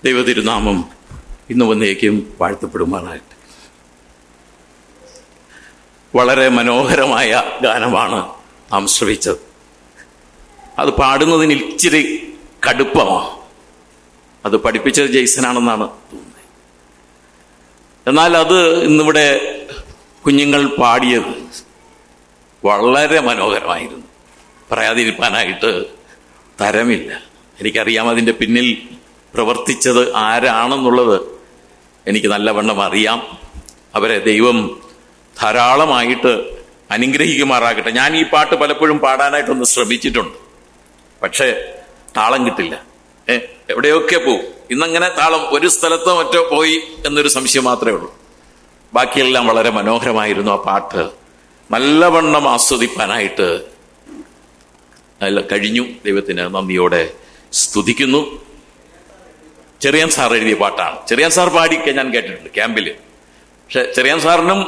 ദൈവതിരുനാമം ഇന്ന് വന്നേക്കും വാഴ്ത്തപ്പെടുമാറാകട്ടെ. വളരെ മനോഹരമായ ഗാനമാണ് നാം ശ്രവിച്ചത്. അത് പാടുന്നതിന് ഇച്ചിരി കടുപ്പമാണ്. അത് പഠിപ്പിച്ചത് ജെയ്സനാണെന്നാണ് തോന്നുന്നത്. എന്നാൽ അത് ഇന്നിവിടെ കുഞ്ഞുങ്ങൾ പാടിയത് വളരെ മനോഹരമായിരുന്നു. പറയാതിരിക്കാനായിട്ട് തരമില്ല. എനിക്കറിയാം അതിൻ്റെ പിന്നിൽ പ്രവർത്തിച്ചത് ആരാണെന്നുള്ളത് എനിക്ക് നല്ലവണ്ണം അറിയാം. അവരെ ദൈവം ധാരാളമായിട്ട് അനുഗ്രഹിക്കുമാറാകട്ടെ. ഞാൻ ഈ പാട്ട് പലപ്പോഴും പാടാനായിട്ടൊന്ന് ശ്രമിച്ചിട്ടുണ്ട്, പക്ഷേ താളം കിട്ടില്ല. എവിടെയൊക്കെ പോവും. ഇന്നങ്ങനെ താളം ഒരു സ്ഥലത്തോ മറ്റോ പോയി എന്നൊരു സംശയം മാത്രമേ ഉള്ളൂ. ബാക്കിയെല്ലാം വളരെ മനോഹരമായിരുന്നു. ആ പാട്ട് നല്ലവണ്ണം ആസ്വദിപ്പാനായിട്ട് കഴിഞ്ഞു. ദൈവത്തിന് നന്ദിയോടെ സ്തുതിക്കുന്നു. ചെറിയാൻ സാർ എഴുതിയ പാട്ടാണ്. ചെറിയാൻ സാർ പാടിയൊക്കെ ഞാൻ കേട്ടിട്ടുണ്ട് ക്യാമ്പിൽ. പക്ഷെ ചെറിയാൻ സാറിനും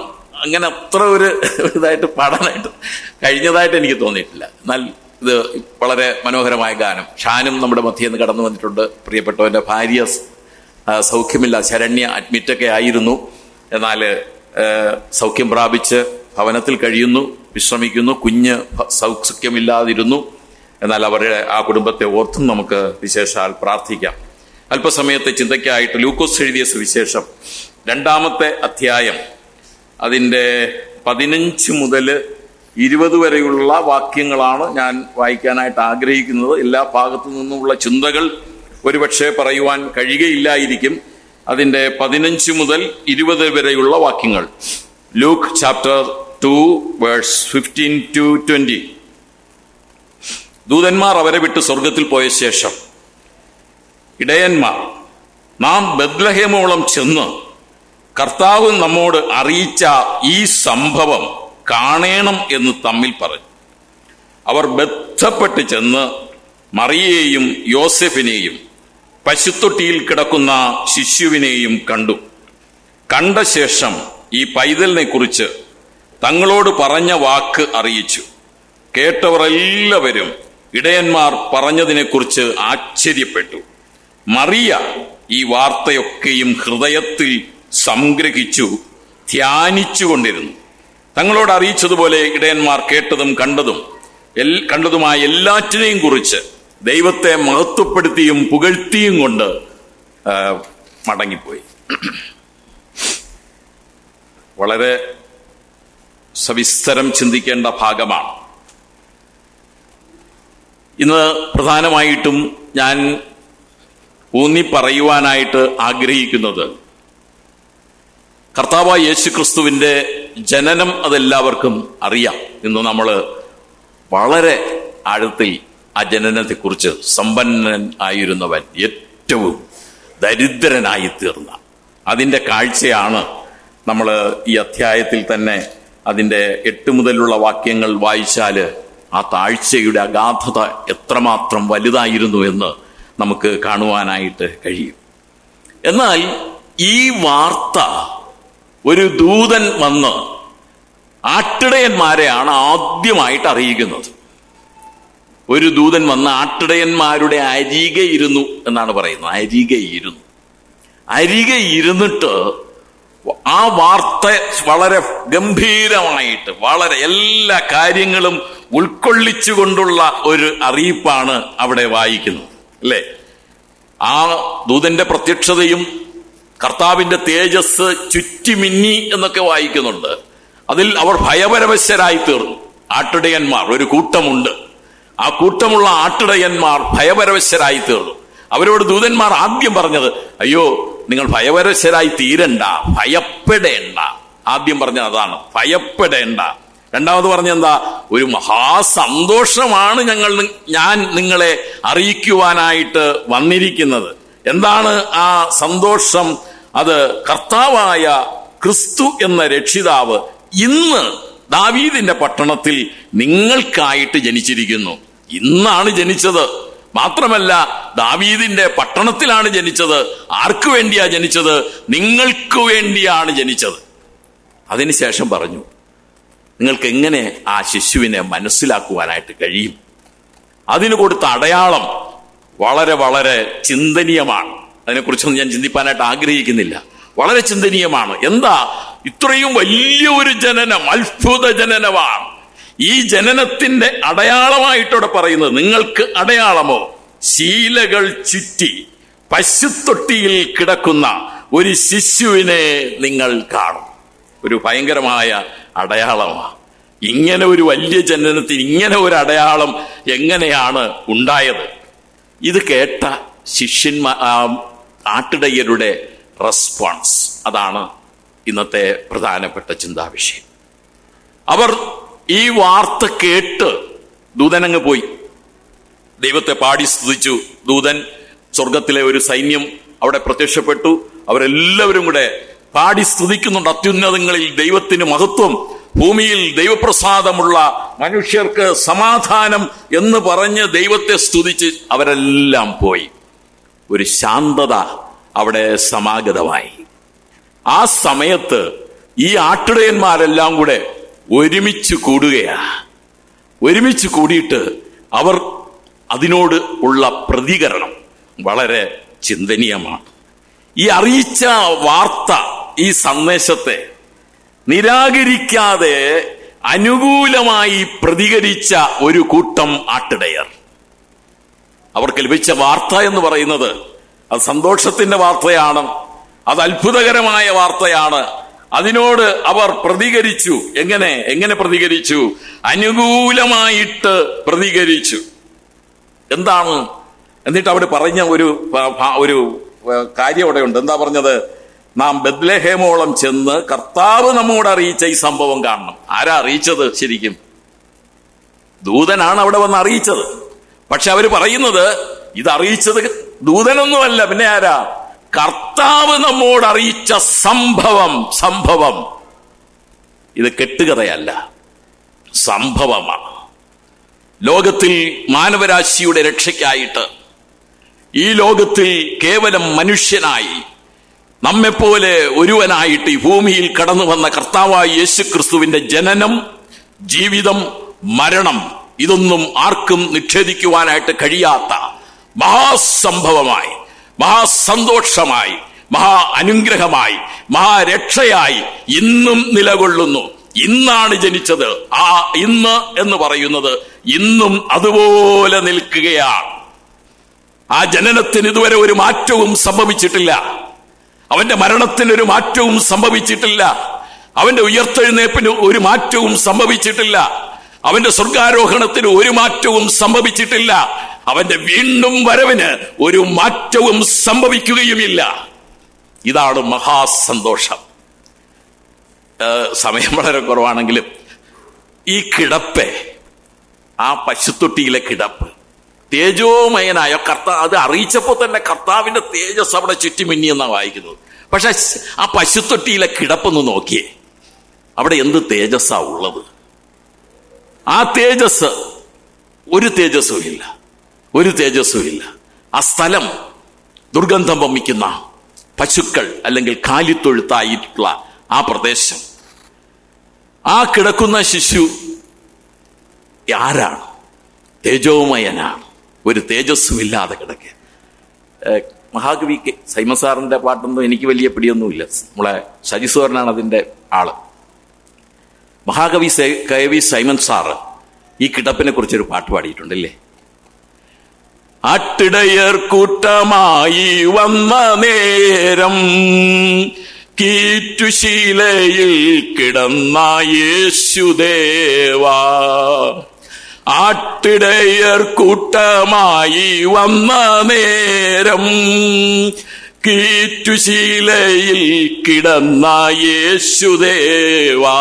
അങ്ങനെ അത്ര ഒരു ഇതായിട്ട് പാടാനായിട്ട് കഴിഞ്ഞതായിട്ട് എനിക്ക് തോന്നിയിട്ടില്ല. എന്നാൽ ഇത് വളരെ മനോഹരമായ ഗാനം. ഷാനും നമ്മുടെ മധ്യേന്ന് കടന്നു വന്നിട്ടുണ്ട്. പ്രിയപ്പെട്ടവൻ്റെ ഭാര്യ സൗഖ്യമില്ല, ശരണ്യ അഡ്മിറ്റൊക്കെ ആയിരുന്നു. എന്നാൽ സൗഖ്യം പ്രാപിച്ച് ഭവനത്തിൽ കഴിയുന്നു, വിശ്രമിക്കുന്നു. കുഞ്ഞ് സൗഖ്യമില്ലാതിരുന്നു. എന്നാൽ അവരുടെ ആ കുടുംബത്തെ ഓർത്തും നമുക്ക് വിശേഷാൽ പ്രാർത്ഥിക്കാം. അല്പസമയത്തെ ചിന്തയ്ക്കായിട്ട് ലൂക്കോസ് എഴുതിയ സുവിശേഷം 2-ാമത്തെ അധ്യായം, അതിൻ്റെ 15 മുതൽ 20 വരെയുള്ള വാക്യങ്ങളാണ് ഞാൻ വായിക്കാനായിട്ട് ആഗ്രഹിക്കുന്നത്. എല്ലാ ഭാഗത്തു നിന്നുമുള്ള ചിന്തകൾ ഒരുപക്ഷെ പറയുവാൻ കഴിയുകയില്ലായിരിക്കും. അതിൻ്റെ 15 മുതൽ 20 വരെയുള്ള വാക്യങ്ങൾ. Luke chapter 2 verse 15 to 20. ദൂതന്മാർ അവരെ വിട്ട് സ്വർഗത്തിൽ പോയ ശേഷം ഇടയന്മാർ, നാം ബത്ലഹേമോളം ചെന്ന് കർത്താവ് നമ്മോട് അറിയിച്ച ഈ സംഭവം കാണേണം എന്ന് തമ്മിൽ പറഞ്ഞു. അവർ ബന്ധപ്പെട്ട് ചെന്ന് മറിയയെയും യോസെഫിനെയും പശുത്തൊട്ടിയിൽ കിടക്കുന്ന ശിശുവിനെയും കണ്ടു. കണ്ട ശേഷം ഈ പൈതലിനെ കുറിച്ച് തങ്ങളോട് പറഞ്ഞ വാക്ക് അറിയിച്ചു. കേട്ടവർ എല്ലാവരും ഇടയന്മാർ പറഞ്ഞതിനെക്കുറിച്ച് ആശ്ചര്യപ്പെട്ടു. മറിയ ഈ വാർത്തയൊക്കെയും ഹൃദയത്തിൽ സംഗ്രഹിച്ചു ധ്യാനിച്ചുകൊണ്ടിരുന്നു. തങ്ങളോട് അറിയിച്ചതുപോലെ ഇടയന്മാർ കേട്ടതും കണ്ടതുമായ എല്ലാറ്റിനെയും കുറിച്ച് ദൈവത്തെ മഹത്വപ്പെടുത്തിയും പുകഴ്ത്തിയും കൊണ്ട് മടങ്ങിപ്പോയി. വളരെ സവിസ്തരം ചിന്തിക്കേണ്ട ഭാഗമാണ്. ഇന്ന് പ്രധാനമായിട്ടും ഞാൻ ഊന്നി പറയുവാനായിട്ട് ആഗ്രഹിക്കുന്നത് കർത്താവായ യേശുക്രിസ്തുവിൻ്റെ ജനനം അതെല്ലാവർക്കും അറിയാം. ഇന്ന് നമ്മൾ വളരെ ആഴത്തിൽ ആ ജനനത്തെക്കുറിച്ച് സമ്പന്നൻ ആയിരുന്നവൻ ഏറ്റവും ദരിദ്രനായി തീർന്ന അതിൻ്റെ കാഴ്ചയാണ് നമ്മൾ ഈ അധ്യായത്തിൽ തന്നെ അതിൻ്റെ 8 മുതലുള്ള വാക്യങ്ങൾ വായിച്ചാൽ ആ താഴ്ചയുടെ അഗാധത എത്രമാത്രം വലുതായിരുന്നു എന്ന് നമുക്ക് കാണുവാനായിട്ട് കഴിയും. എന്നാൽ ഈ വാർത്ത ഒരു ദൂതൻ വന്ന് ആട്ടിടയന്മാരെയാണ് ആദ്യമായിട്ട് അറിയിക്കുന്നത്. ഒരു ദൂതൻ വന്ന് ആട്ടിടയന്മാരുടെ അരികെ ഇരുന്നു എന്നാണ് പറയുന്നത്. അരികെ ഇരുന്നിട്ട് ആ വാർത്ത വളരെ ഗംഭീരമായിട്ട് വളരെ എല്ലാ കാര്യങ്ങളും ഉൾക്കൊള്ളിച്ചുകൊണ്ടുള്ള ഒരു അറിയിപ്പാണ് അവിടെ വായിക്കുന്നത്, അല്ലേ? ആ ദൂതന്റെ പ്രത്യക്ഷതയും കർത്താവിന്റെ തേജസ് ചുറ്റിമിന്നി എന്നൊക്കെ വായിക്കുന്നുണ്ട്. അതിൽ അവർ ഭയപരവശരായി തീർന്നു. ആട്ടിടയന്മാർ, ഒരു കൂട്ടമുണ്ട്. ആ കൂട്ടമുള്ള ആട്ടിടയന്മാർ ഭയപരവശരായി തീർന്നു. അവരോട് ദൂതന്മാർ ആദ്യം പറഞ്ഞത്, അയ്യോ നിങ്ങൾ ഭയപരവശരായി തീരണ്ട, ഭയപ്പെടേണ്ട. ആദ്യം പറഞ്ഞത് അതാണ്, ഭയപ്പെടേണ്ട. രണ്ടാമത് പറഞ്ഞെന്താ? ഒരു മഹാസന്തോഷമാണ് ഞാൻ നിങ്ങളെ അറിയിക്കുവാനായിട്ട് വന്നിരിക്കുന്നത്. എന്താണ് ആ സന്തോഷം? അത് കർത്താവായ ക്രിസ്തു എന്ന രക്ഷിതാവ് ഇന്ന് ദാവീദിന്റെ പട്ടണത്തിൽ നിങ്ങൾക്കായിട്ട് ജനിച്ചിരിക്കുന്നു. ഇന്നാണ് ജനിച്ചത്. മാത്രമല്ല, ദാവീദിന്റെ പട്ടണത്തിലാണ് ജനിച്ചത്. ആർക്കു വേണ്ടിയാ ജനിച്ചത്? നിങ്ങൾക്ക് വേണ്ടിയാണ് ജനിച്ചത്. അതിനുശേഷം പറഞ്ഞു, നിങ്ങൾക്ക് എങ്ങനെ ആ ശിശുവിനെ മനസ്സിലാക്കുവാനായിട്ട് കഴിയും? അതിന് കൊടുത്ത അടയാളം വളരെ വളരെ ചിന്തനീയമാണ്. അതിനെക്കുറിച്ചൊന്നും ഞാൻ ചിന്തിപ്പാനായിട്ട് ആഗ്രഹിക്കുന്നില്ല. വളരെ ചിന്തനീയമാണ്. എന്താ ഇത്രയും വലിയൊരു ജനനം, അത്ഭുത ജനനമാണ്. ഈ ജനനത്തിന്റെ അടയാളമായിട്ടോടെ പറയുന്നത്, നിങ്ങൾക്ക് അടയാളമോ? ശീലകൾ ചുറ്റി പശുത്തൊട്ടിയിൽ കിടക്കുന്ന ഒരു ശിശുവിനെ നിങ്ങൾ കാണും. ഒരു ഭയങ്കരമായ അടയാളമാണ്. ഇങ്ങനെ ഒരു വലിയ ജനനത്തിന് ഇങ്ങനെ ഒരു അടയാളം എങ്ങനെയാണ് ഉണ്ടായത്? ഇത് കേട്ട ആട്ടിടയരുടെ റെസ്പോൺസ്, അതാണ് ഇന്നത്തെ പ്രധാനപ്പെട്ട ചിന്താവിഷയം. അവർ ഈ വാർത്ത കേട്ട് ദൂതനങ്ങ് പോയി, ദൈവത്തെ പാടി സ്തുതിച്ചു. ദൂതൻ, സ്വർഗത്തിലെ ഒരു സൈന്യം അവിടെ പ്രത്യക്ഷപ്പെട്ടു. അവരെല്ലാവരും കൂടെ പാടി സ്തുതിക്കുന്നുണ്ട്. അത്യുന്നതങ്ങളിൽ ദൈവത്തിന് മഹത്വം, ഭൂമിയിൽ ദൈവപ്രസാദമുള്ള മനുഷ്യർക്ക് സമാധാനം എന്ന് പറഞ്ഞ് ദൈവത്തെ സ്തുതിച്ച് അവരെല്ലാം പോയി. ഒരു ശാന്തത അവിടെ സമാഗതമായി. ആ സമയത്ത് ഈ ആട്ടിടയന്മാരെല്ലാം കൂടെ ഒരുമിച്ച് കൂടുകയാ. ഒരുമിച്ച് കൂടിയിട്ട് അവർ അതിനോട് ഉള്ള പ്രതികരണം വളരെ ചിന്തനീയമാണ്. ഈ അറിയിച്ച വാർത്ത, ഈ സന്ദേശത്തെ നിരാകരിക്കാതെ അനുകൂലമായി പ്രതികരിച്ച ഒരു കൂട്ടം ആട്ടിടയർ. അവർക്ക് ലഭിച്ച വാർത്ത എന്ന് പറയുന്നത് അത് സന്തോഷത്തിന്റെ വാർത്തയാണ്, അത് അത്ഭുതകരമായ വാർത്തയാണ്. അതിനോട് അവർ പ്രതികരിച്ചു. എങ്ങനെ പ്രതികരിച്ചു? അനുകൂലമായിട്ട് പ്രതികരിച്ചു. എന്താണ്? എന്നിട്ട് അവിടെ പറഞ്ഞ ഒരു കാര്യം അവിടെ ഉണ്ട്. എന്താ പറഞ്ഞത്? നാം ബത്ലഹേമോളം ചെന്ന് കർത്താവ് നമ്മോട് അറിയിച്ച ഈ സംഭവം കാണണം. ആരാ അറിയിച്ചത്? ശരിക്കും ദൂതനാണ് അവിടെ വന്ന് അറിയിച്ചത്. പക്ഷെ അവര് പറയുന്നത് ഇത് അറിയിച്ചത് ദൂതനൊന്നുമല്ല, പിന്നെ ആരാ? കർത്താവ് നമ്മോട് അറിയിച്ച സംഭവം. ഇത് കെട്ടുകഥയല്ല, സംഭവമാണ്. ലോകത്തിൽ മാനവരാശിയുടെ രക്ഷയ്ക്കായിട്ട്, ഈ ലോകത്തിൽ കേവലം മനുഷ്യനായി നമ്മെപ്പോലെ ഒരുവനായിട്ട് ഈ ഭൂമിയിൽ കടന്നു വന്ന കർത്താവായ യേശുക്രിസ്തുവിന്റെ ജനനം, ജീവിതം, മരണം, ഇതൊന്നും ആർക്കും നിഷേധിക്കുവാനായിട്ട് കഴിയാത്ത മഹാസംഭവമായി, മഹാസന്തോഷമായി, മഹാ അനുഗ്രഹമായി, മഹാരക്ഷയായി ഇന്നും നിലകൊള്ളുന്നു. ഇന്നാണ് ജനിച്ചത്. ആ ഇന്ന് എന്ന് പറയുന്നത് ഇന്നും അതുപോലെ നിൽക്കുകയാണ്. ആ ജനനത്തിന് ഇതുവരെ ഒരു മാറ്റവും സംഭവിച്ചിട്ടില്ല. അവന്റെ മരണത്തിന് ഒരു മാറ്റവും സംഭവിച്ചിട്ടില്ല. അവന്റെ ഉയർത്തെഴുന്നേൽപ്പിന് ഒരു മാറ്റവും സംഭവിച്ചിട്ടില്ല. അവന്റെ സ്വർഗാരോഹണത്തിന് ഒരു മാറ്റവും സംഭവിച്ചിട്ടില്ല. അവന്റെ വീണ്ടും വരവിന് ഒരു മാറ്റവും സംഭവിക്കുകയുമില്ല. ഇതാണ് മഹാസന്തോഷം. സമയം വളരെ കുറവാണെങ്കിലും ഈ കിടപ്പ്, ആ പശുത്തൊട്ടിയിലെ കിടപ്പ്, തേജോമയനായ കർത്താവ്, അത് അറിയിച്ചപ്പോൾ തന്നെ കർത്താവിന്റെ തേജസ് അവിടെ ചുറ്റിമിന്നിയെന്നാണ് വായിക്കുന്നത്. പക്ഷെ ആ പശുത്തൊട്ടിയിലെ കിടപ്പൊന്ന് നോക്കിയേ, അവിടെ എന്ത് തേജസ്സാ ഉള്ളത്? ആ തേജസ് ഒരു തേജസ്സും ഇല്ല. ആ സ്ഥലം ദുർഗന്ധം വമിക്കുന്ന പശുക്കൾ അല്ലെങ്കിൽ കാലിത്തൊഴുത്തായിട്ടുള്ള ആ പ്രദേശം, ആ കിടക്കുന്ന ശിശു ആരാണ്? തേജോമയനാണ്. ഒരു തേജസ്സുമില്ലാതെ കിടക്കുക. മഹാകവി സൈമൻ സാറിന്റെ പാട്ടൊന്നും എനിക്ക് വലിയ പിടിയൊന്നുമില്ല. നമ്മളെ ശശിസുവരനാണ് അതിന്റെ ആള്. മഹാകവി കവി സൈമൻ സാറ് ഈ കിടപ്പിനെ കുറിച്ചൊരു പാട്ട് പാടിയിട്ടുണ്ടല്ലേ? ആട്ടിടയർ കൂട്ടമായി വന്ന നേരം കീറ്റുശീലയിൽ കിടന്ന യേശുദേവാ. ആട്ടിടയർ കൂട്ടമായി വന്ന നേരം കീറ്റുശീലയിൽ കിടന്ന യേശുദേവാ.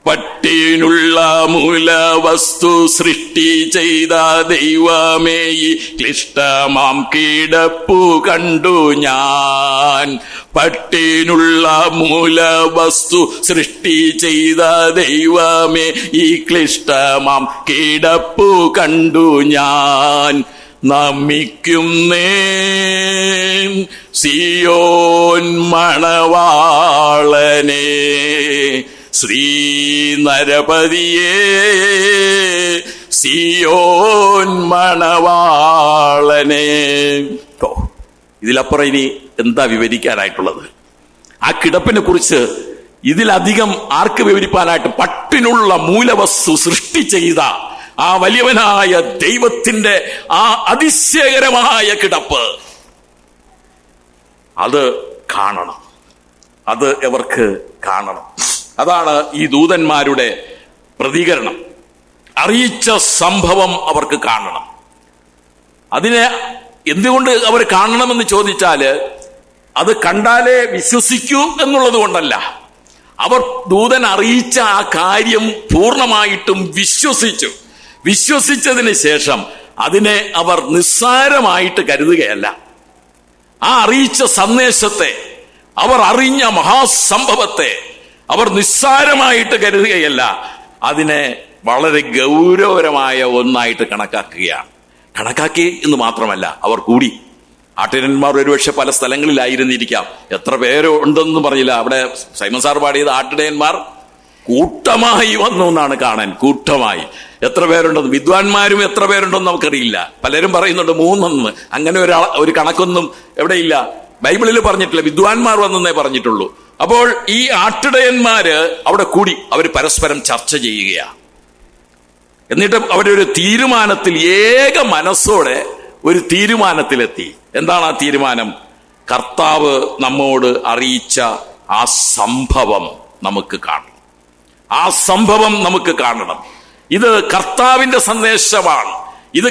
പട്ടിനുള്ള മൂലവസ്തു സൃഷ്ടി ചെയ്ത ദൈവമേ, ഈ ക്ലിഷ്ടമാം കിടപ്പു കണ്ടു ഞാൻ. പട്ടിനുള്ള മൂലവസ്തു സൃഷ്ടി ചെയ്ത ദൈവമേ, ഈ ക്ലിഷ്ടമാം കിടപ്പു കണ്ടു ഞാൻ. നമിക്കുന്നേ സിയോൻ മണവാളനെ, ശ്രീനരപതിയേ സിയോൻ മണവാളനെ. ഇതിലപ്പുറം ഇനി എന്താ വിവരിക്കാനായിട്ടുള്ളത്? ആ കിടപ്പിനെ കുറിച്ച് ഇതിലധികം ആർക്ക് വിവരിപ്പാനായിട്ട്? പട്ടിനുള്ള മൂലവസ്തു സൃഷ്ടി ചെയ്ത ആ വലിയവനായ ദൈവത്തിന്റെ ആ അതിശയകരമായ കിടപ്പ് അത് കാണണം. അത് അവർക്ക് കാണണം. അതാണ് ഈ ദൂതന്മാരുടെ പ്രതികരണം. അറിയിച്ച സംഭവം അവർക്ക് കാണണം. അതിനെ എന്തുകൊണ്ട് അവർ കാണണമെന്ന് ചോദിച്ചാല് അത് കണ്ടാലേ വിശ്വസിക്കൂ എന്നുള്ളത് കൊണ്ടല്ല. അവർ ദൂതൻ അറിയിച്ച ആ കാര്യം പൂർണ്ണമായിട്ടും വിശ്വസിച്ചതിന് ശേഷം അതിനെ അവർ നിസ്സാരമായിട്ട് കരുതുകയല്ല. ആ അറിയിച്ച സന്ദേശത്തെ, അവർ അറിഞ്ഞ മഹാസംഭവത്തെ അവർ നിസ്സാരമായിട്ട് കരുതുകയല്ല, അതിനെ വളരെ ഗൗരവകരമായ ഒന്നായിട്ട് കണക്കാക്കി എന്ന് മാത്രമല്ല, അവർ കൂടി. ആട്ടിടയന്മാർ ഒരുപക്ഷെ പല സ്ഥലങ്ങളിലായിരുന്നിരിക്കാം. എത്ര പേരോ ഉണ്ടെന്ന് പറഞ്ഞില്ല. അവിടെ സൈമൺ സാർ പാടിയത് ആട്ടിടയന്മാർ കൂട്ടമായി വന്നു എന്നാണ് കാണാൻ. കൂട്ടമായി എത്ര പേരുണ്ടെന്ന്, വിദ്വാൻമാരും എത്ര പേരുണ്ടെന്ന് നമുക്കറിയില്ല. പലരും പറയുന്നുണ്ട് 3 അങ്ങനെ ഒരു കണക്കൊന്നും എവിടെയില്ല, ബൈബിളിൽ പറഞ്ഞിട്ടില്ല. വിദ്വാൻമാർ വന്നെന്നേ പറഞ്ഞിട്ടുള്ളൂ. അപ്പോൾ ഈ ആട്ടിടയന്മാര് അവിടെ കൂടി അവർ പരസ്പരം ചർച്ച ചെയ്യുകയാണ്. എന്നിട്ട് അവരൊരു തീരുമാനത്തിൽ, ഏക മനസ്സോടെ ഒരു തീരുമാനത്തിലെത്തി. എന്താണ് ആ തീരുമാനം? കർത്താവ് നമ്മോട് അറിയിച്ച ആ സംഭവം നമുക്ക് കാണണം. ഇത് കർത്താവിന്റെ സന്ദേശമാണ്. ഇത്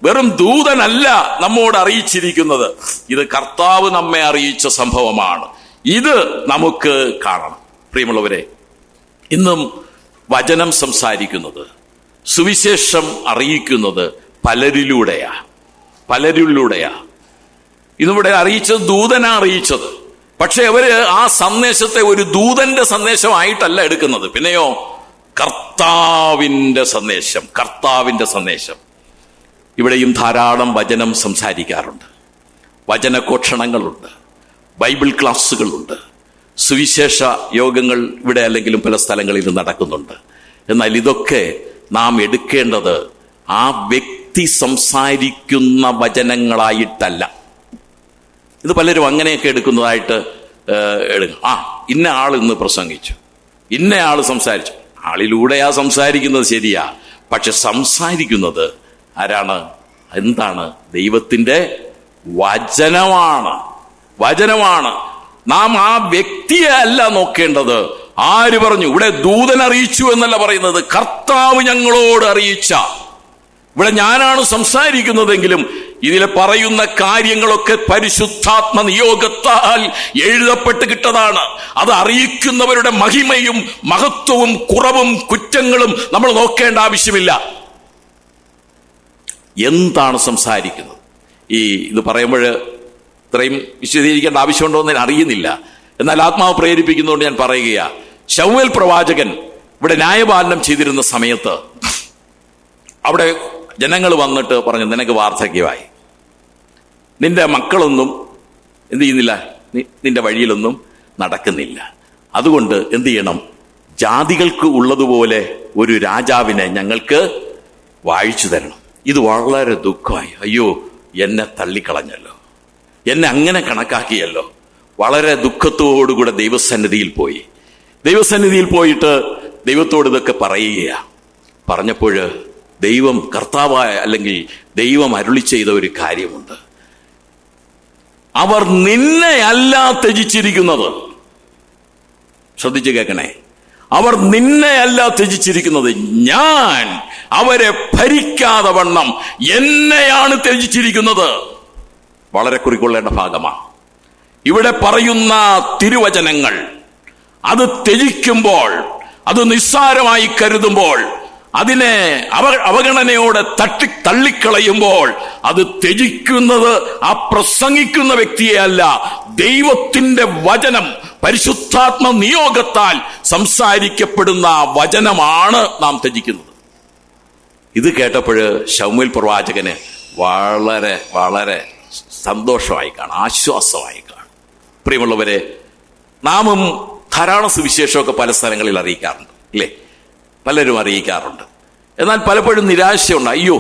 വെറും ദൂതനല്ല നമ്മോട് അറിയിച്ചിരിക്കുന്നത്, ഇത് കർത്താവ് നമ്മെ അറിയിച്ച സംഭവമാണ്. ഇത് നമുക്ക് കാണണം. പ്രിയമുള്ളവരെ, ഇന്നും വചനം സംസാരിക്കുന്നത്, സുവിശേഷം അറിയിക്കുന്നത് പലരിലൂടെയാ. ഇന്നിവിടെ അറിയിച്ചത് ദൂതനാ അറിയിച്ചത്. പക്ഷെ അവര് ആ സന്ദേശത്തെ ഒരു ദൂതന്റെ സന്ദേശമായിട്ടല്ല എടുക്കുന്നത്. പിന്നെയോ കർത്താവിന്റെ സന്ദേശം. ഇവിടെയും ധാരാളം വചനം സംസാരിക്കാറുണ്ട്. വചനഘോഷണങ്ങളുണ്ട്, ബൈബിൾ ക്ലാസ്സുകളുണ്ട്, സുവിശേഷ യോഗങ്ങൾ ഇവിടെ അല്ലെങ്കിലും പല സ്ഥലങ്ങളിൽ നടക്കുന്നുണ്ട്. എന്നാൽ ഇതൊക്കെ നാം എടുക്കേണ്ടത് ആ വ്യക്തി സംസാരിക്കുന്ന വചനങ്ങളായിട്ടല്ല. ഇത് പലരും അങ്ങനെയൊക്കെ എടുക്കുന്നതായിട്ട് ഇന്ന ആൾ ഇന്ന് പ്രസംഗിച്ചു, ഇന്ന ആൾ സംസാരിച്ചു. ആളിലൂടെയാ സംസാരിക്കുന്നത്, ശരിയാ. പക്ഷെ സംസാരിക്കുന്നത് ആരാണ്? എന്താണ്? ദൈവത്തിന്റെ വചനമാണ്. നാം ആ വ്യക്തിയെ അല്ല നോക്കേണ്ടത്. ആര് പറഞ്ഞു? ഇവിടെ ദൂതൻ അറിയിച്ചു എന്നല്ല പറയുന്നത്, കർത്താവ് ഞങ്ങളോട് അറിയിച്ച. ഇവിടെ ഞാനാണ് സംസാരിക്കുന്നതെങ്കിലും ഇതിലെ പറയുന്ന കാര്യങ്ങളൊക്കെ പരിശുദ്ധാത്മ നിയോഗത്താൽ എഴുതപ്പെട്ട് കിട്ടതാണ്. അത് അറിയിക്കുന്നവരുടെ മഹിമയും മഹത്വവും കുറവും കുറ്റങ്ങളും നമ്മൾ നോക്കേണ്ട ആവശ്യമില്ല. എന്താണ് സംസാരിക്കുന്നത്? ഇത് പറയുമ്പോൾ ഇത്രയും വിശദീകരിക്കേണ്ട ആവശ്യമുണ്ടോ എന്ന് ഞാൻ അറിയുന്നില്ല. എന്നാൽ ആത്മാവ് പ്രേരിപ്പിക്കുന്നതുകൊണ്ട് ഞാൻ പറയുകയാ. ശമൂവേൽ പ്രവാചകൻ ഇവിടെ ന്യായപാലനം ചെയ്തിരുന്ന സമയത്ത് അവിടെ ജനങ്ങൾ വന്നിട്ട് പറഞ്ഞു, നിനക്ക് വാർദ്ധക്യമായി, നിന്റെ മക്കളൊന്നും എന്ത് ചെയ്യുന്നില്ല, നിന്റെ വഴിയിലൊന്നും നടക്കുന്നില്ല. അതുകൊണ്ട് എന്ത് ചെയ്യണം? ജാതികൾക്ക് ഉള്ളതുപോലെ ഒരു രാജാവിനെ ഞങ്ങൾക്ക് വാഴിച്ചു തരണം. ഇത് വളരെ ദുഃഖമായി. അയ്യോ, എന്നെ തള്ളിക്കളഞ്ഞല്ലോ, എന്നെ അങ്ങനെ കണക്കാക്കിയല്ലോ. വളരെ ദുഃഖത്തോടുകൂടെ ദൈവസന്നിധിയിൽ പോയിട്ട് ദൈവത്തോട് ഇതൊക്കെ പറഞ്ഞപ്പോൾ ദൈവം, കർത്താവായ അല്ലെങ്കിൽ ദൈവം അരുളി ചെയ്ത ഒരു കാര്യമുണ്ട്. അവർ നിന്നെയല്ല ത്യജിച്ചിരിക്കുന്നത്. ശ്രദ്ധിച്ചു കേൾക്കണേ. അവർ നിന്നെയല്ല ത്യജിച്ചിരിക്കുന്നത്, ഞാൻ അവരെ ഭരിക്കാതെ വണ്ണം എന്നെയാണ് ത്യജിച്ചിരിക്കുന്നത്. വളരെ കുറിക്കൊള്ളേണ്ട ഭാഗമാണ്. ഇവിടെ പറയുന്ന തിരുവചനങ്ങൾ അത് ത്യജിക്കുമ്പോൾ, അത് നിസ്സാരമായി കരുതുമ്പോൾ, അതിനെ അവഗണനയോടെ തള്ളിക്കളയുമ്പോൾ അത് ത്യജിക്കുന്നത് ആ പ്രസംഗിക്കുന്ന വ്യക്തിയെ അല്ല, ദൈവത്തിന്റെ വചനം, പരിശുദ്ധാത്മ നിയോഗത്താൽ സംസാരിക്കപ്പെടുന്ന വചനമാണ് നാം ത്യജിക്കുന്നത്. ഇത് കേട്ടപ്പോൾ ശമൂവേൽ പ്രവാചകന് വളരെ വളരെ സന്തോഷമായി കാണാം, ആശ്വാസമായി കാണാം. പ്രിയമുള്ളവരെ, നാമും ധാരാളം സുവിശേഷമൊക്കെ പല സ്ഥലങ്ങളിൽ അറിയിക്കാറുണ്ട്, അല്ലേ? പലരും അറിയിക്കാറുണ്ട്. എന്നാൽ പലപ്പോഴും നിരാശയുണ്ട്. അയ്യോ,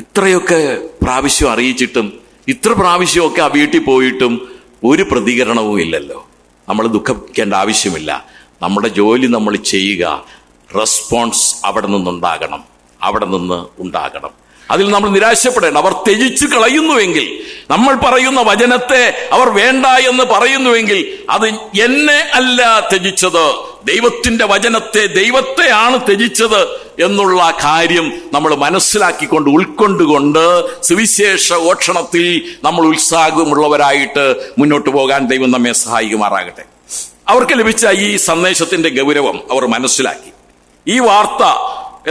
ഇത്രയൊക്കെ പ്രാവശ്യം അറിയിച്ചിട്ടും ഇത്ര പ്രാവശ്യമൊക്കെ ആ വീട്ടിൽ പോയിട്ടും ഒരു പ്രതികരണവും ഇല്ലല്ലോ. നമ്മൾ ദുഃഖിക്കേണ്ട ആവശ്യമില്ല. നമ്മുടെ ജോലി നമ്മൾ ചെയ്യുക. റെസ്പോൺസ് അവിടെ നിന്നുണ്ടാകണം, അവിടെ നിന്ന് ഉണ്ടാകണം. അതിൽ നമ്മൾ നിരാശപ്പെടേണ്ട. അവർ ത്യജിച്ചു കളയുന്നുവെങ്കിൽ, നമ്മൾ പറയുന്ന വചനത്തെ അവർ വേണ്ട എന്ന് പറയുന്നുവെങ്കിൽ, അത് എന്നെ അല്ല ത്യജിച്ചത്, ദൈവത്തിന്റെ വചനത്തെ, ദൈവത്തെയാണ് ത്യജിച്ചത് എന്നുള്ള കാര്യം നമ്മൾ മനസ്സിലാക്കിക്കൊണ്ട് ഉൾക്കൊണ്ടുകൊണ്ട് സുവിശേഷ ഘോഷണത്തിൽ നമ്മൾ ഉത്സാഹമുള്ളവരായിട്ട് മുന്നോട്ട് പോകാൻ ദൈവം നമ്മെ സഹായിക്കുമാറാകട്ടെ. അവർക്ക് ലഭിച്ച ഈ സന്ദേശത്തിന്റെ ഗൗരവം അവർ മനസ്സിലാക്കി. ഈ വാർത്ത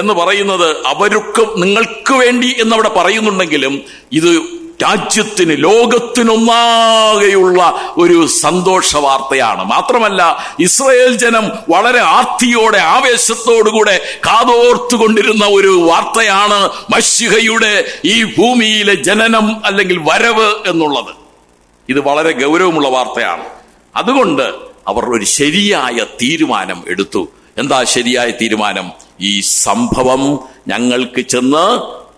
എന്ന് പറയുന്നത് അവർക്ക്, നിങ്ങൾക്ക് വേണ്ടി എന്നവിടെ പറയുന്നുണ്ടെങ്കിലും ഇത് രാജ്യത്തിന്, ലോകത്തിനൊന്നാകെയുള്ള ഒരു സന്തോഷ വാർത്തയാണ്. മാത്രമല്ല, ഇസ്രായേൽ ജനം വളരെ ആർത്തിയോടെ, ആവേശത്തോടുകൂടെ കാതോർത്തുകൊണ്ടിരുന്ന ഒരു വാർത്തയാണ് മശിഹയുടെ ഈ ഭൂമിയിലെ ജനനം അല്ലെങ്കിൽ വരവ് എന്നുള്ളത്. ഇത് വളരെ ഗൗരവമുള്ള വാർത്തയാണ്. അതുകൊണ്ട് അവർ ഒരു ശരിയായ തീരുമാനം എടുത്തു. എന്താ ശരിയായ തീരുമാനം? ഈ സംഭവം ഞങ്ങൾക്ക് ചെന്ന്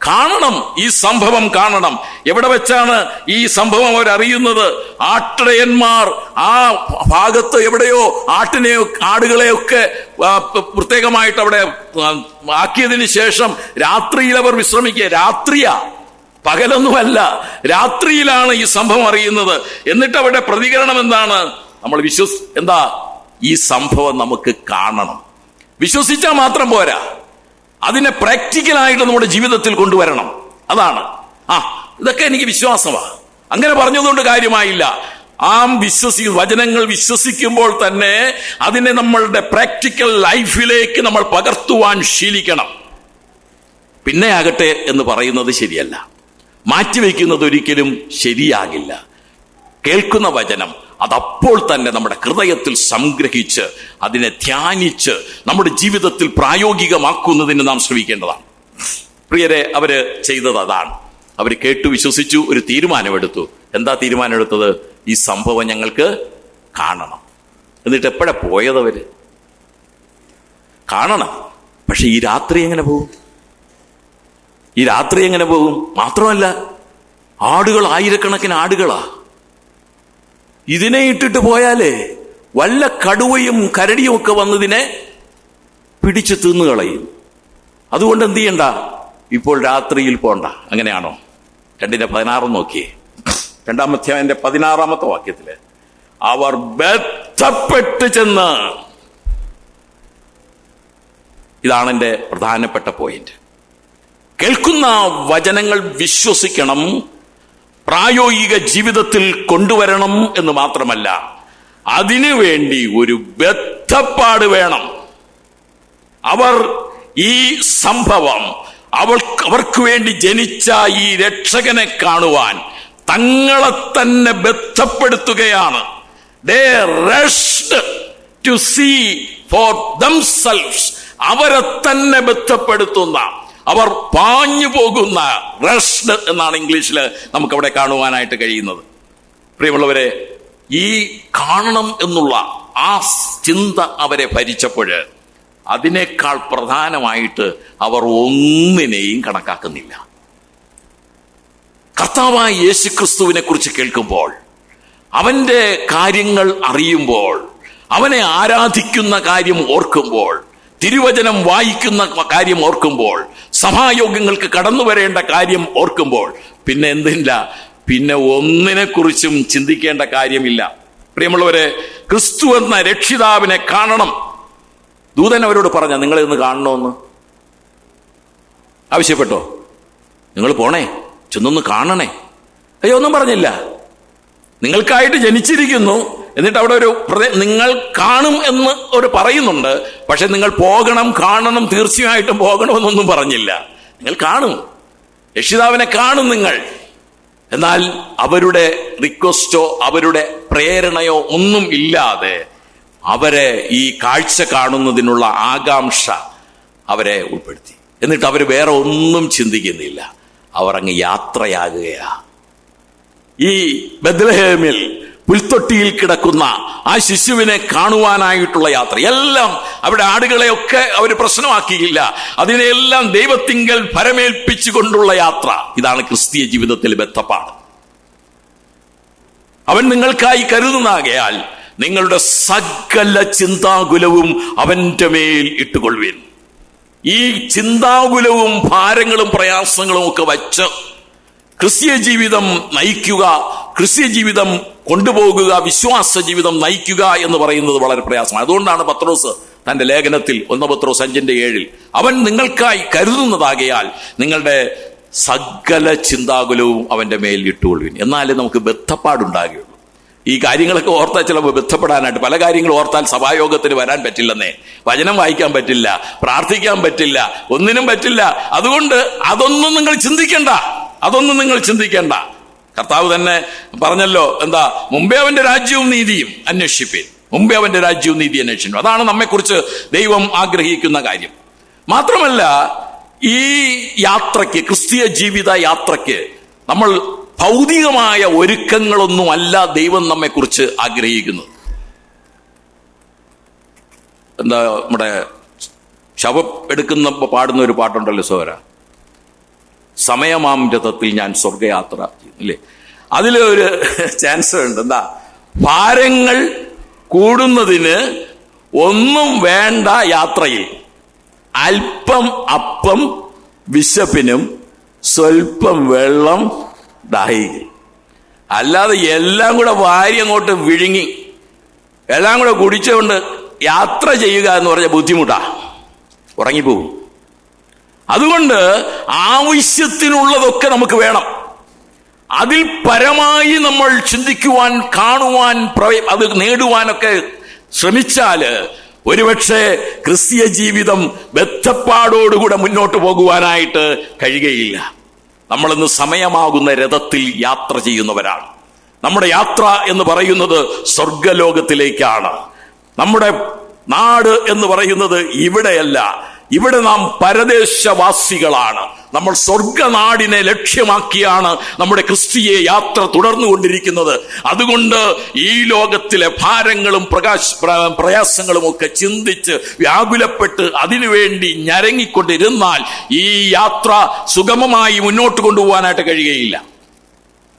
കാണണം. ഈ സംഭവം കാണണം. എവിടെ വെച്ചാണ് ഈ സംഭവം അവരറിയുന്നത്? ആട്ടിടയന്മാർ ആ ഭാഗത്ത് എവിടെയോ ആടുകളെയൊക്കെ പ്രത്യേകമായിട്ട് അവിടെ ആക്കിയതിന് ശേഷം രാത്രിയിൽ അവർ വിശ്രമിക്കുക. രാത്രിയാ, പകലൊന്നുമല്ല, രാത്രിയിലാണ് ഈ സംഭവം അറിയുന്നത്. എന്നിട്ട് അവരുടെ പ്രതികരണം എന്താണ്? നമ്മൾ എന്താ? ഈ സംഭവം നമുക്ക് കാണണം. വിശ്വസിച്ചാൽ മാത്രം പോരാ, അതിനെ പ്രാക്ടിക്കലായിട്ട് നമ്മുടെ ജീവിതത്തിൽ കൊണ്ടുവരണം. അതാണ് ഇതൊക്കെ എനിക്ക് വിശ്വാസമാണ്, അങ്ങനെ പറഞ്ഞതുകൊണ്ട് കാര്യമായില്ല. വചനങ്ങൾ വിശ്വസിക്കുമ്പോൾ തന്നെ അതിനെ നമ്മളുടെ പ്രാക്ടിക്കൽ ലൈഫിലേക്ക് നമ്മൾ പകർത്തുവാൻ ശീലിക്കണം. പിന്നെ ആകട്ടെ എന്ന് പറയുന്നത് ശരിയല്ല, മാറ്റിവെക്കുന്നത് ഒരിക്കലും ശരിയാകില്ല. കേൾക്കുന്ന വചനം അതപ്പോൾ തന്നെ നമ്മുടെ ഹൃദയത്തിൽ സംഗ്രഹിച്ച് അതിനെ ധ്യാനിച്ച് നമ്മുടെ ജീവിതത്തിൽ പ്രായോഗികമാക്കുന്നതിന് നാം ശ്രമിക്കേണ്ടതാണ്. പ്രിയരെ, അവര് ചെയ്തത് അതാണ്. അവർ കേട്ടു, വിശ്വസിച്ചു, ഒരു തീരുമാനമെടുത്തു. എന്താ തീരുമാനമെടുത്തത്? ഈ സംഭവം ഞങ്ങൾക്ക് കാണണം. എന്നിട്ട് എപ്പോഴാ പോയതവര്? കാണണം. പക്ഷെ ഈ രാത്രി എങ്ങനെ പോകും? ഈ രാത്രി എങ്ങനെ പോകും? മാത്രമല്ല, ആടുകൾ, ആയിരക്കണക്കിന് ആടുകളാ. ഇതിനെ ഇട്ടിട്ട് പോയാലേ വല്ല കടുവയും കരടിയും ഒക്കെ വന്നതിനെ പിടിച്ചു തിന്നുകളയും. അതുകൊണ്ട് എന്ത് ചെയ്യണ്ട? ഇപ്പോൾ രാത്രിയിൽ പോണ്ട. അങ്ങനെയാണോ? 2:16 നോക്കിയേ. 2-ാം അധ്യായത്തിന്റെ 16-ാമത്തെ വാക്യത്തില് അവർ ബന്ധപ്പെട്ട് ചെന്ന്, ഇതാണ് എന്റെ പ്രധാനപ്പെട്ട പോയിന്റ്. കേൾക്കുന്ന വചനങ്ങൾ വിശ്വസിക്കണം, പ്രായോഗിക ജീവിതത്തിൽ കൊണ്ടുവരണം എന്ന് മാത്രമല്ല, അതിനുവേണ്ടി ഒരു ബദ്ധപ്പാട് വേണം. അവർ ഈ സംഭവം, അവർക്ക് വേണ്ടി ജനിച്ച ഈ രക്ഷകനെ കാണുവാൻ തങ്ങളെ തന്നെ ബന്ധപ്പെടുത്തുകയാണ്. They rushed to see for themselves. അവരെ തന്നെ ബന്ധപ്പെടുത്തുന്ന, അവർ പാഞ്ഞു പോകുന്ന, റഷ്ഡ് എന്നാണ് ഇംഗ്ലീഷിൽ നമുക്കവിടെ കാണുവാനായിട്ട് കഴിയുന്നത്. പ്രിയമുള്ളവരെ, ഈ കാണണം എന്നുള്ള ആ ചിന്ത അവരെ ഭരിച്ചപ്പോൾ അതിനേക്കാൾ പ്രധാനമായിട്ട് അവർ ഒന്നിനെയും കണക്കാക്കുന്നില്ല. കർത്താവായ യേശുക്രിസ്തുവിനെ കുറിച്ച് കേൾക്കുമ്പോൾ, അവന്റെ കാര്യങ്ങൾ അറിയുമ്പോൾ, അവനെ ആരാധിക്കുന്ന കാര്യം ഓർക്കുമ്പോൾ, തിരുവചനം വായിക്കുന്ന കാര്യം ഓർക്കുമ്പോൾ, സഭായോഗങ്ങൾക്ക് കടന്നു വരേണ്ട കാര്യം ഓർക്കുമ്പോൾ, പിന്നെ എന്തില്ല? പിന്നെ ഒന്നിനെ കുറിച്ചും ചിന്തിക്കേണ്ട കാര്യമില്ല. പ്രിയമുള്ളവരെ, ക്രിസ്തു എന്ന രക്ഷിതാവിനെ കാണണം. ദൂതൻ അവരോട് പറഞ്ഞ, നിങ്ങളെ ഒന്ന് കാണണമെന്ന് ആവശ്യപ്പെട്ടോ? നിങ്ങൾ പോണേ, ചെന്നൊന്ന് കാണണേ. അയ്യോ, ഒന്നും പറഞ്ഞില്ല. നിങ്ങൾക്കായിട്ട് ജനിച്ചിരിക്കുന്നു, എന്നിട്ട് അവിടെ ഒരു നിങ്ങൾ കാണും എന്ന് ഒരു പറയുന്നുണ്ട്. പക്ഷെ നിങ്ങൾ പോകണം, കാണണം, തീർച്ചയായിട്ടും പോകണമെന്നൊന്നും പറഞ്ഞില്ല. നിങ്ങൾ കാണും, രക്ഷിതാവിനെ കാണും നിങ്ങൾ. എന്നാൽ അവരുടെ റിക്വസ്റ്റോ അവരുടെ പ്രേരണയോ ഒന്നും ഇല്ലാതെ അവരെ ഈ കാഴ്ച കാണുന്നതിനുള്ള ആകാംക്ഷ അവരെ ഉൾപ്പെടുത്തി. എന്നിട്ട് അവർ വേറെ ഒന്നും ചിന്തിക്കുന്നില്ല, അവർ അങ്ങ് യാത്രയാകുകയാ. ഈ ബത്ലഹേമിൽ പുൽത്തൊട്ടിയിൽ കിടക്കുന്ന ആ ശിശുവിനെ കാണുവാനായിട്ടുള്ള യാത്ര, എല്ലാം അവിടെ ആടുകളെയൊക്കെ അവർ പ്രശ്നമാക്കിയില്ല, അതിനെല്ലാം ദൈവത്തിങ്കൽ ഭരമേൽപ്പിച്ചുകൊണ്ടുള്ള യാത്ര. ഇതാണ് ക്രിസ്തീയ ജീവിതത്തിൽ ബദ്ധപ്പാട്. അവൻ നിങ്ങൾക്കായി കരുതുന്നാകയാൽ നിങ്ങളുടെ സകല ചിന്താകുലവും അവന്റെ മേൽ ഇട്ടുകൊള്ളുവിൻ. ഈ ചിന്താകുലവും ഭാരങ്ങളും പ്രയാസങ്ങളും ഒക്കെ വച്ച് ക്രിസ്തീയ ജീവിതം നയിക്കുക, ക്രിസ്തീയ ജീവിതം കൊണ്ടുപോകുക, വിശ്വാസ ജീവിതം നയിക്കുക എന്ന് പറയുന്നത് വളരെ പ്രയാസമാണ്. അതുകൊണ്ടാണ് പത്രോസ് തന്റെ ലേഖനത്തിൽ 1 പത്രോസ് 5:7 അവൻ നിങ്ങൾക്കായി കരുതുന്നതാകയാൽ നിങ്ങളുടെ സകല ചിന്താകുലവും അവന്റെ മേൽ ഇട്ടുകൊള്ളുവിൻ. എന്നാലേ നമുക്ക് ബദ്ധപ്പാടുണ്ടാകുകയുള്ളൂ. ഈ കാര്യങ്ങളൊക്കെ ഓർത്താൽ ചിലപ്പോൾ ബന്ധപ്പെടാനായിട്ട് പല കാര്യങ്ങൾ ഓർത്താൽ സഭായോഗത്തിന് വരാൻ പറ്റില്ലെന്നേ, വചനം വായിക്കാൻ പറ്റില്ല, പ്രാർത്ഥിക്കാൻ പറ്റില്ല, ഒന്നിനും പറ്റില്ല. അതുകൊണ്ട് അതൊന്നും നിങ്ങൾ ചിന്തിക്കേണ്ട. കർത്താവ് തന്നെ പറഞ്ഞല്ലോ, എന്താ, മുമ്പേ അവന്റെ രാജ്യവും നീതിയും അന്വേഷിപ്പിൻ. അതാണ് നമ്മെക്കുറിച്ച് ദൈവം ആഗ്രഹിക്കുന്ന കാര്യം. മാത്രമല്ല, ഈ യാത്രയ്ക്ക്, ക്രിസ്തീയ ജീവിത യാത്രയ്ക്ക് നമ്മൾ ഭൗതികമായ ഒരുക്കങ്ങളൊന്നുമല്ല ദൈവം നമ്മെക്കുറിച്ച് ആഗ്രഹിക്കുന്നത്. എന്താ, നമ്മുടെ ശവം എടുക്കുന്നപ്പോൾ പാടുന്ന ഒരു പാട്ടുണ്ടല്ലോ സോര, സമയമാം രഥത്തിൽ ഞാൻ സ്വർഗയാത്ര ചെയ്യുന്നില്ലേ, അതിലൊരു ചാൻസ് ഉണ്ട്. എന്താ, ഭാരങ്ങൾ കൂടുന്നതിന് ഒന്നും വേണ്ട യാത്രയിൽ, അല്പം അപ്പം വിശപ്പിനും സ്വൽപ്പം വെള്ളം ദാഹിക്കും. അല്ലാതെ എല്ലാം കൂടെ വാരി അങ്ങോട്ട് വിഴുങ്ങി എല്ലാം കൂടെ കുടിച്ചുകൊണ്ട് യാത്ര ചെയ്യുക എന്ന് പറഞ്ഞ ബുദ്ധിമുട്ടാ, ഉറങ്ങിപ്പോകും. അതുകൊണ്ട് ആവശ്യത്തിനുള്ളതൊക്കെ നമുക്ക് വേണം. അതിൽ പരമായി നമ്മൾ ചിന്തിക്കുവാൻ, കാണുവാൻ, അത് നേടുവാനൊക്കെ ശ്രമിച്ചാല് ഒരുപക്ഷെ ക്രിസ്തീയ ജീവിതം ബദ്ധപ്പാടോടുകൂടെ മുന്നോട്ട് പോകുവാനായിട്ട് കഴിയുകയില്ല. നമ്മളിന്ന് സമയമാകുന്ന രഥത്തിൽ യാത്ര ചെയ്യുന്നവരാണ്. നമ്മുടെ യാത്ര എന്ന് പറയുന്നത് സ്വർഗലോകത്തിലേക്കാണ്. നമ്മുടെ നാട് എന്ന് പറയുന്നത് ഇവിടെയല്ല. ഇവിടെ നാം പരദേശവാസികളാണ്. നമ്മൾ സ്വർഗനാടിനെ ലക്ഷ്യമാക്കിയാണ് നമ്മുടെ ക്രിസ്തീയ യാത്ര തുടർന്നുകൊണ്ടിരിക്കുന്നത്. അതുകൊണ്ട് ഈ ലോകത്തിലെ ഭാരങ്ങളും പ്രയാസങ്ങളും ഒക്കെ ചിന്തിച്ച് വ്യാകുലപ്പെട്ട് അതിനുവേണ്ടി ഞരങ്ങിക്കൊണ്ടിരുന്നാൽ ഈ യാത്ര സുഗമമായി മുന്നോട്ട് കൊണ്ടുപോകാനായിട്ട് കഴിയുകയില്ല.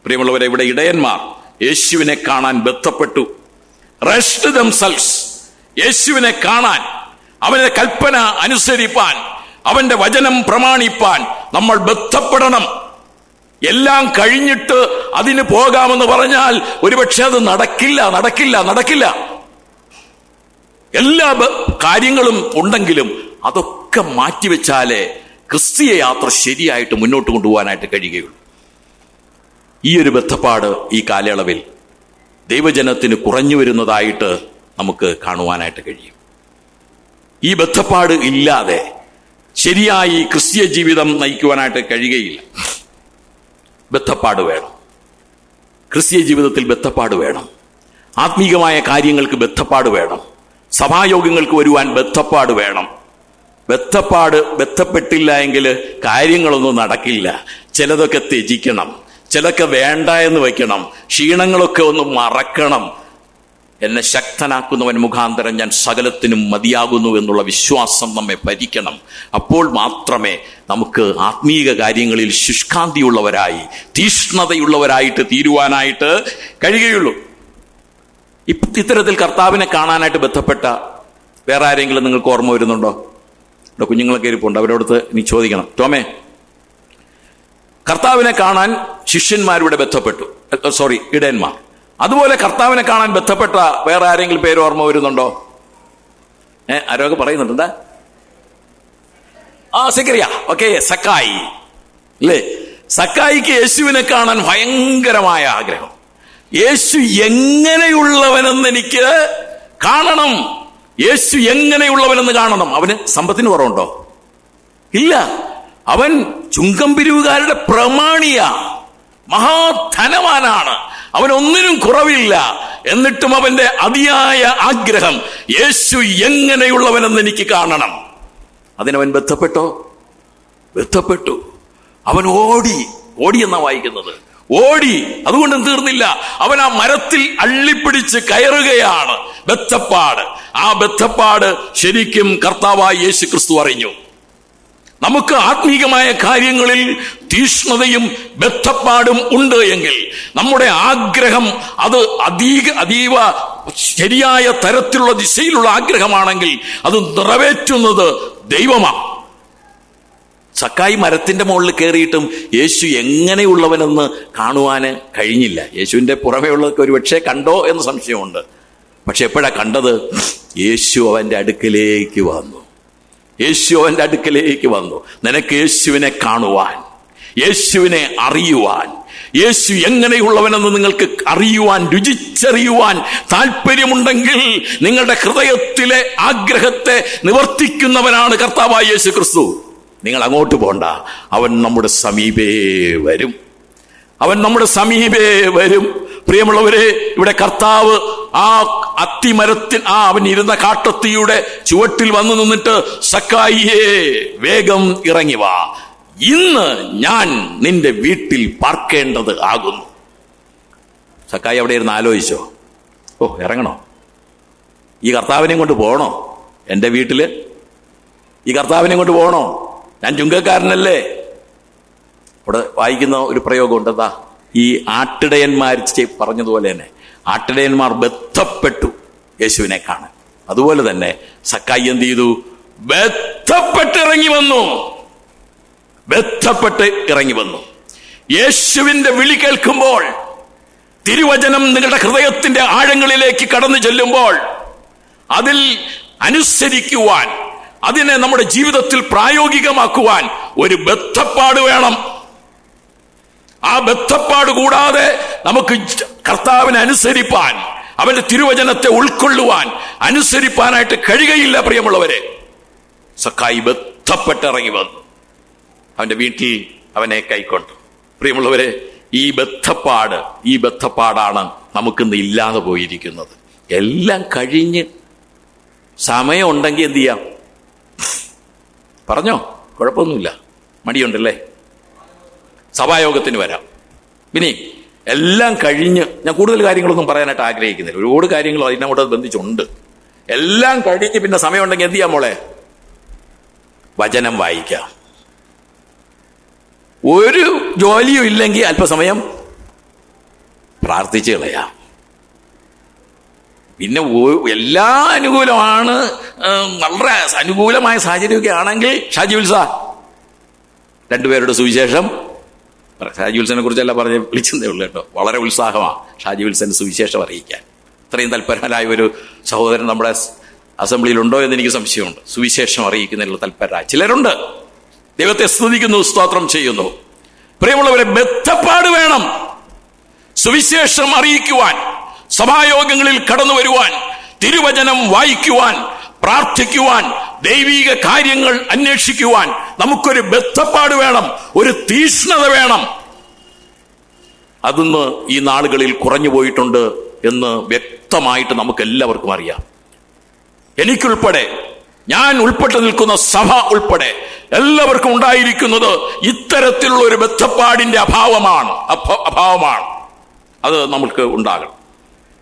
പ്രിയമുള്ളവരെ, ഇവിടെ ഇടയന്മാർ യേശുവിനെ കാണാൻ ബന്ധപ്പെട്ടു. റെസ്റ്റ് ദംസെൽസ്, യേശുവിനെ കാണാൻ, അവന്റെ കൽപ്പന അനുസരിപ്പാൻ, അവന്റെ വചനം പ്രമാണിപ്പാൻ നമ്മൾ ബന്ധപ്പെടണം. എല്ലാം കഴിഞ്ഞിട്ട് അതിന് പോകാമെന്ന് പറഞ്ഞാൽ ഒരുപക്ഷെ അത് നടക്കില്ല. എല്ലാ കാര്യങ്ങളും ഉണ്ടെങ്കിലും അതൊക്കെ മാറ്റിവെച്ചാലേ ക്രിസ്തീയ യാത്ര ശരിയായിട്ട് മുന്നോട്ട് കൊണ്ടുപോകാനായിട്ട് കഴിയുകയുള്ളൂ. ഈ ഒരു ബന്ധപ്പാട് ഈ കാലയളവിൽ ദൈവജനത്തിന് കുറഞ്ഞു വരുന്നതായിട്ട് നമുക്ക് കാണുവാനായിട്ട് കഴിയും. ഈ ബന്ധപ്പാട് ഇല്ലാതെ ശരിയായി ക്രിസ്തീയ ജീവിതം നയിക്കുവാനായിട്ട് കഴിയുകയില്ല. ബന്ധപ്പാട് വേണം. ക്രിസ്തീയ ജീവിതത്തിൽ ബന്ധപ്പാട് വേണം. ആത്മീകമായ കാര്യങ്ങൾക്ക് ബന്ധപ്പാട് വേണം. സഭായോഗങ്ങൾക്ക് വരുവാൻ ബന്ധപ്പാട് വേണം. ബന്ധപ്പെട്ടില്ല എങ്കിൽ കാര്യങ്ങളൊന്നും നടക്കില്ല. ചിലതൊക്കെ ത്യജിക്കണം, ചിലതൊക്കെ വേണ്ട എന്ന് വയ്ക്കണം, ക്ഷീണങ്ങളൊക്കെ ഒന്ന് മറക്കണം. എന്നെ ശക്തനാക്കുന്നവൻ മുഖാന്തരം ഞാൻ സകലത്തിനും മതിയാകുന്നു എന്നുള്ള വിശ്വാസം നമ്മെ ഭരിക്കണം. അപ്പോൾ മാത്രമേ നമുക്ക് ആത്മീക കാര്യങ്ങളിൽ ശുഷ്കാന്തിയുള്ളവരായി, തീഷ്ണതയുള്ളവരായിട്ട് തീരുവാനായിട്ട് കഴിയുകയുള്ളൂ. ഇത്തരത്തിൽ കർത്താവിനെ കാണാനായിട്ട് ബന്ധപ്പെട്ട വേറെ ആരെങ്കിലും നിങ്ങൾക്ക് ഓർമ്മ വരുന്നുണ്ടോ? ഇവിടെ കുഞ്ഞുങ്ങളൊക്കെ ഇരിപ്പുണ്ട്, അവരോടത്ത് നീ ചോദിക്കണം. ടോമേ, കർത്താവിനെ കാണാൻ ശിഷ്യന്മാരുടെ ബന്ധപ്പെട്ടു, ഇടയന്മാർ. അതുപോലെ കർത്താവിനെ കാണാൻ ബന്ധപ്പെട്ട വേറെ ആരെങ്കിലും പേര് ഓർമ്മ വരുന്നുണ്ടോ? ആരോഗ്യം പറയുന്നുണ്ട്. എന്താ? സെക്കരിയ, ഓക്കെ, സക്കായി അല്ലേ? സക്കായിക്ക് യേശുവിനെ കാണാൻ ഭയങ്കരമായ ആഗ്രഹം. യേശു എങ്ങനെയുള്ളവനെന്ന് എനിക്ക് കാണണം, യേശു എങ്ങനെയുള്ളവനെന്ന് കാണണം. അവന് സമ്പത്തിന് കുറവുണ്ടോ? ഇല്ല. അവൻ ചുങ്കം പിരിവുകാരുടെ പ്രമാണിയാ, മഹാധനവാനാണ്, അവനൊന്നിനും കുറവില്ല. എന്നിട്ടും അവന്റെ അതിയായ ആഗ്രഹം യേശു എങ്ങനെയുള്ളവനെന്ന് എനിക്ക് കാണണം. അതിനവൻ ബന്ധപ്പെട്ടു. അവൻ ഓടി എന്നാ വായിക്കുന്നത്. ഓടി. അതുകൊണ്ടും തീർന്നില്ല, അവൻ ആ മരത്തിൽ അള്ളിപ്പിടിച്ച് കയറുകയാണ്. ബദ്ധപ്പാട്. ആ ബദ്ധപ്പാട് ശരിക്കും കർത്താവായ യേശു ക്രിസ്തു അറിഞ്ഞു. നമുക്ക് ആത്മീകമായ കാര്യങ്ങളിൽ തീഷ്ണതയും ബദ്ധപ്പാടും ഉണ്ട് എങ്കിൽ, നമ്മുടെ ആഗ്രഹം അത് അതീവ ശരിയായ തരത്തിലുള്ള ദിശയിലുള്ള ആഗ്രഹമാണെങ്കിൽ അത് നിറവേറ്റുന്നത് ദൈവമാണ്. സക്കായി മരത്തിന്റെ മുകളിൽ കയറിയിട്ടും യേശു എങ്ങനെയുള്ളവനെന്ന് കാണുവാന് കഴിഞ്ഞില്ല. യേശുവിന്റെ പുറമേ ഉള്ളതൊക്കെ ഒരു പക്ഷേ കണ്ടോ എന്ന് സംശയമുണ്ട്. പക്ഷെ എപ്പോഴാ കണ്ടത്? യേശു അവന്റെ അടുക്കലേക്ക് വന്നു. യേശു അവന്റെ അടുക്കലേക്ക് വന്നു. നിനക്ക് യേശുവിനെ കാണുവാൻ, യേശുവിനെ അറിയുവാൻ, യേശു എങ്ങനെയുള്ളവനെന്ന് നിങ്ങൾക്ക് അറിയുവാൻ, രുചിച്ചറിയുവാൻ താല്പര്യമുണ്ടെങ്കിൽ നിങ്ങളുടെ ഹൃദയത്തിലെ ആഗ്രഹത്തെ നിവർത്തിക്കുന്നവനാണ് കർത്താവായ യേശു ക്രിസ്തു. നിങ്ങൾ അങ്ങോട്ട് പോണ്ട, അവൻ നമ്മുടെ സമീപേ വരും. അവൻ നമ്മുടെ സമീപേ വരും. പ്രിയമുള്ളവരെ, ഇവിടെ കർത്താവ് ആ അത്തിമരത്തിൽ അവൻ ഇരുന്ന കാട്ടത്തിയുടെ ചുവട്ടിൽ വന്നു നിന്നിട്ട്, സക്കായിയെ വേഗം ഇറങ്ങി വാ, ഇന്ന് ഞാൻ നിന്റെ വീട്ടിൽ പാർക്കേണ്ടത് ആകുന്നു. സക്കായി അവിടെ ഇരുന്ന് ആലോചിച്ചോ, ഇറങ്ങണോ? ഈ കർത്താവിനെയും കൊണ്ട് പോകണോ എൻ്റെ വീട്ടില്? ഈ കർത്താവിനെയും കൊണ്ട് പോകണോ? ഞാൻ ചുങ്കക്കാരനല്ലേ? ഇവിടെ വായിക്കുന്ന ഒരു പ്രയോഗം ഉണ്ടെന്താ, ഈ ആട്ടിടയന്മാർ പറഞ്ഞതുപോലെ തന്നെ ആട്ടിടയന്മാർ ബന്ധപ്പെട്ടു യേശുവിനെ കാണാൻ. അതുപോലെ തന്നെ സക്കായി എന്ത് ചെയ്തു? ബന്ധപ്പെട്ട് ഇറങ്ങി വന്നു. യേശുവിന്റെ വിളി കേൾക്കുമ്പോൾ, തിരുവചനം നിങ്ങളുടെ ഹൃദയത്തിന്റെ ആഴങ്ങളിലേക്ക് കടന്നു ചെല്ലുമ്പോൾ, അതിൽ അനുസരിക്കുവാൻ, അതിനെ നമ്മുടെ ജീവിതത്തിൽ പ്രായോഗികമാക്കുവാൻ ഒരു ബദ്ധപ്പാട് വേണം. ആ ബദ്ധപ്പാട് കൂടാതെ നമുക്ക് കർത്താവിനെ അനുസരിപ്പാൻ, അവന്റെ തിരുവചനത്തെ ഉൾക്കൊള്ളുവാൻ, അനുസരിപ്പാനായിട്ട് കഴിയുകയില്ല. പ്രിയമുള്ളവരെ, സക്കായി ബദ്ധപ്പെട്ടിറങ്ങി വന്നു. അവന്റെ വീട്ടിൽ അവനെ കൈക്കൊണ്ടു. പ്രിയമുള്ളവരെ, ഈ ബദ്ധപ്പാടാണ് നമുക്കിന്ന് ഇല്ലാതെ പോയിരിക്കുന്നത്. എല്ലാം കഴിഞ്ഞ് സമയം ഉണ്ടെങ്കിൽ എന്ത് ചെയ്യാം? പറഞ്ഞോ, കുഴപ്പമൊന്നുമില്ല. മടിയുണ്ടല്ലേ? സഭായോഗത്തിന് വരാം. പിന്നെ എല്ലാം കഴിഞ്ഞ്, ഞാൻ കൂടുതൽ കാര്യങ്ങളൊന്നും പറയാനായിട്ട് ആഗ്രഹിക്കുന്നില്ല. ഒരുപാട് കാര്യങ്ങൾ അതിനോട് ബന്ധിച്ചുണ്ട്. എല്ലാം കഴിഞ്ഞ് പിന്നെ സമയമുണ്ടെങ്കിൽ എന്ത് ചെയ്യാം മോളെ? വചനം വായിക്കാം. ഒരു ജോലിയും ഇല്ലെങ്കിൽ അല്പസമയം പ്രാർത്ഥിച്ച് കളയാം. പിന്നെ എല്ലാ അനുകൂലമാണ്, വളരെ അനുകൂലമായ സാഹചര്യമൊക്കെ ആണെങ്കിൽ ഷാജി വിൽസ രണ്ടുപേരുടെ സുവിശേഷം, ഷാജി വിൽസനെ കുറിച്ചല്ല പറഞ്ഞ് വിളിച്ചതേ ഉള്ളൂ കേട്ടോ. വളരെ ഉത്സാഹമാണ് ഷാജി വിൽസന്റെ സുവിശേഷം അറിയിക്കാൻ. ഇത്രയും തൽപരനായ ഒരു സഹോദരൻ നമ്മുടെ അസംബ്ലിയിലുണ്ടോ എന്ന് എനിക്ക് സംശയമുണ്ട്. സുവിശേഷം അറിയിക്കുന്നതിലുള്ള തൽപരരായ ചിലരുണ്ട്. ദൈവത്തെ സ്തുതിക്കുന്നു, സ്തോത്രം ചെയ്യുന്നു. പ്രിയമുള്ളവരെ, ബദ്ധപ്പാട് വേണം. സുവിശേഷം അറിയിക്കുവാൻ, സഭായോഗങ്ങളിൽ കടന്നു വരുവാൻ, തിരുവചനം വായിക്കുവാൻ, പ്രാർത്ഥിക്കുവാൻ, ദൈവിക കാര്യങ്ങൾ അന്വേഷിക്കുവാൻ നമുക്കൊരു ബദ്ധപ്പാട് വേണം, ഒരു തീഷ്ണത വേണം. അതൊന്ന് ഈ നാളുകളിൽ കുറഞ്ഞു പോയിട്ടുണ്ട് എന്ന് വ്യക്തമായിട്ട് നമുക്ക് എല്ലാവർക്കും അറിയാം. എനിക്കുൾപ്പെടെ, ഞാൻ ഉൾപ്പെട്ട് നിൽക്കുന്ന സഭ ഉൾപ്പെടെ എല്ലാവർക്കും ഉണ്ടായിരിക്കുന്നത് ഇത്തരത്തിലുള്ള ഒരു ബദ്ധപ്പാടിന്റെ അഭാവമാണ്. അത് നമുക്ക് ഉണ്ടാകണം.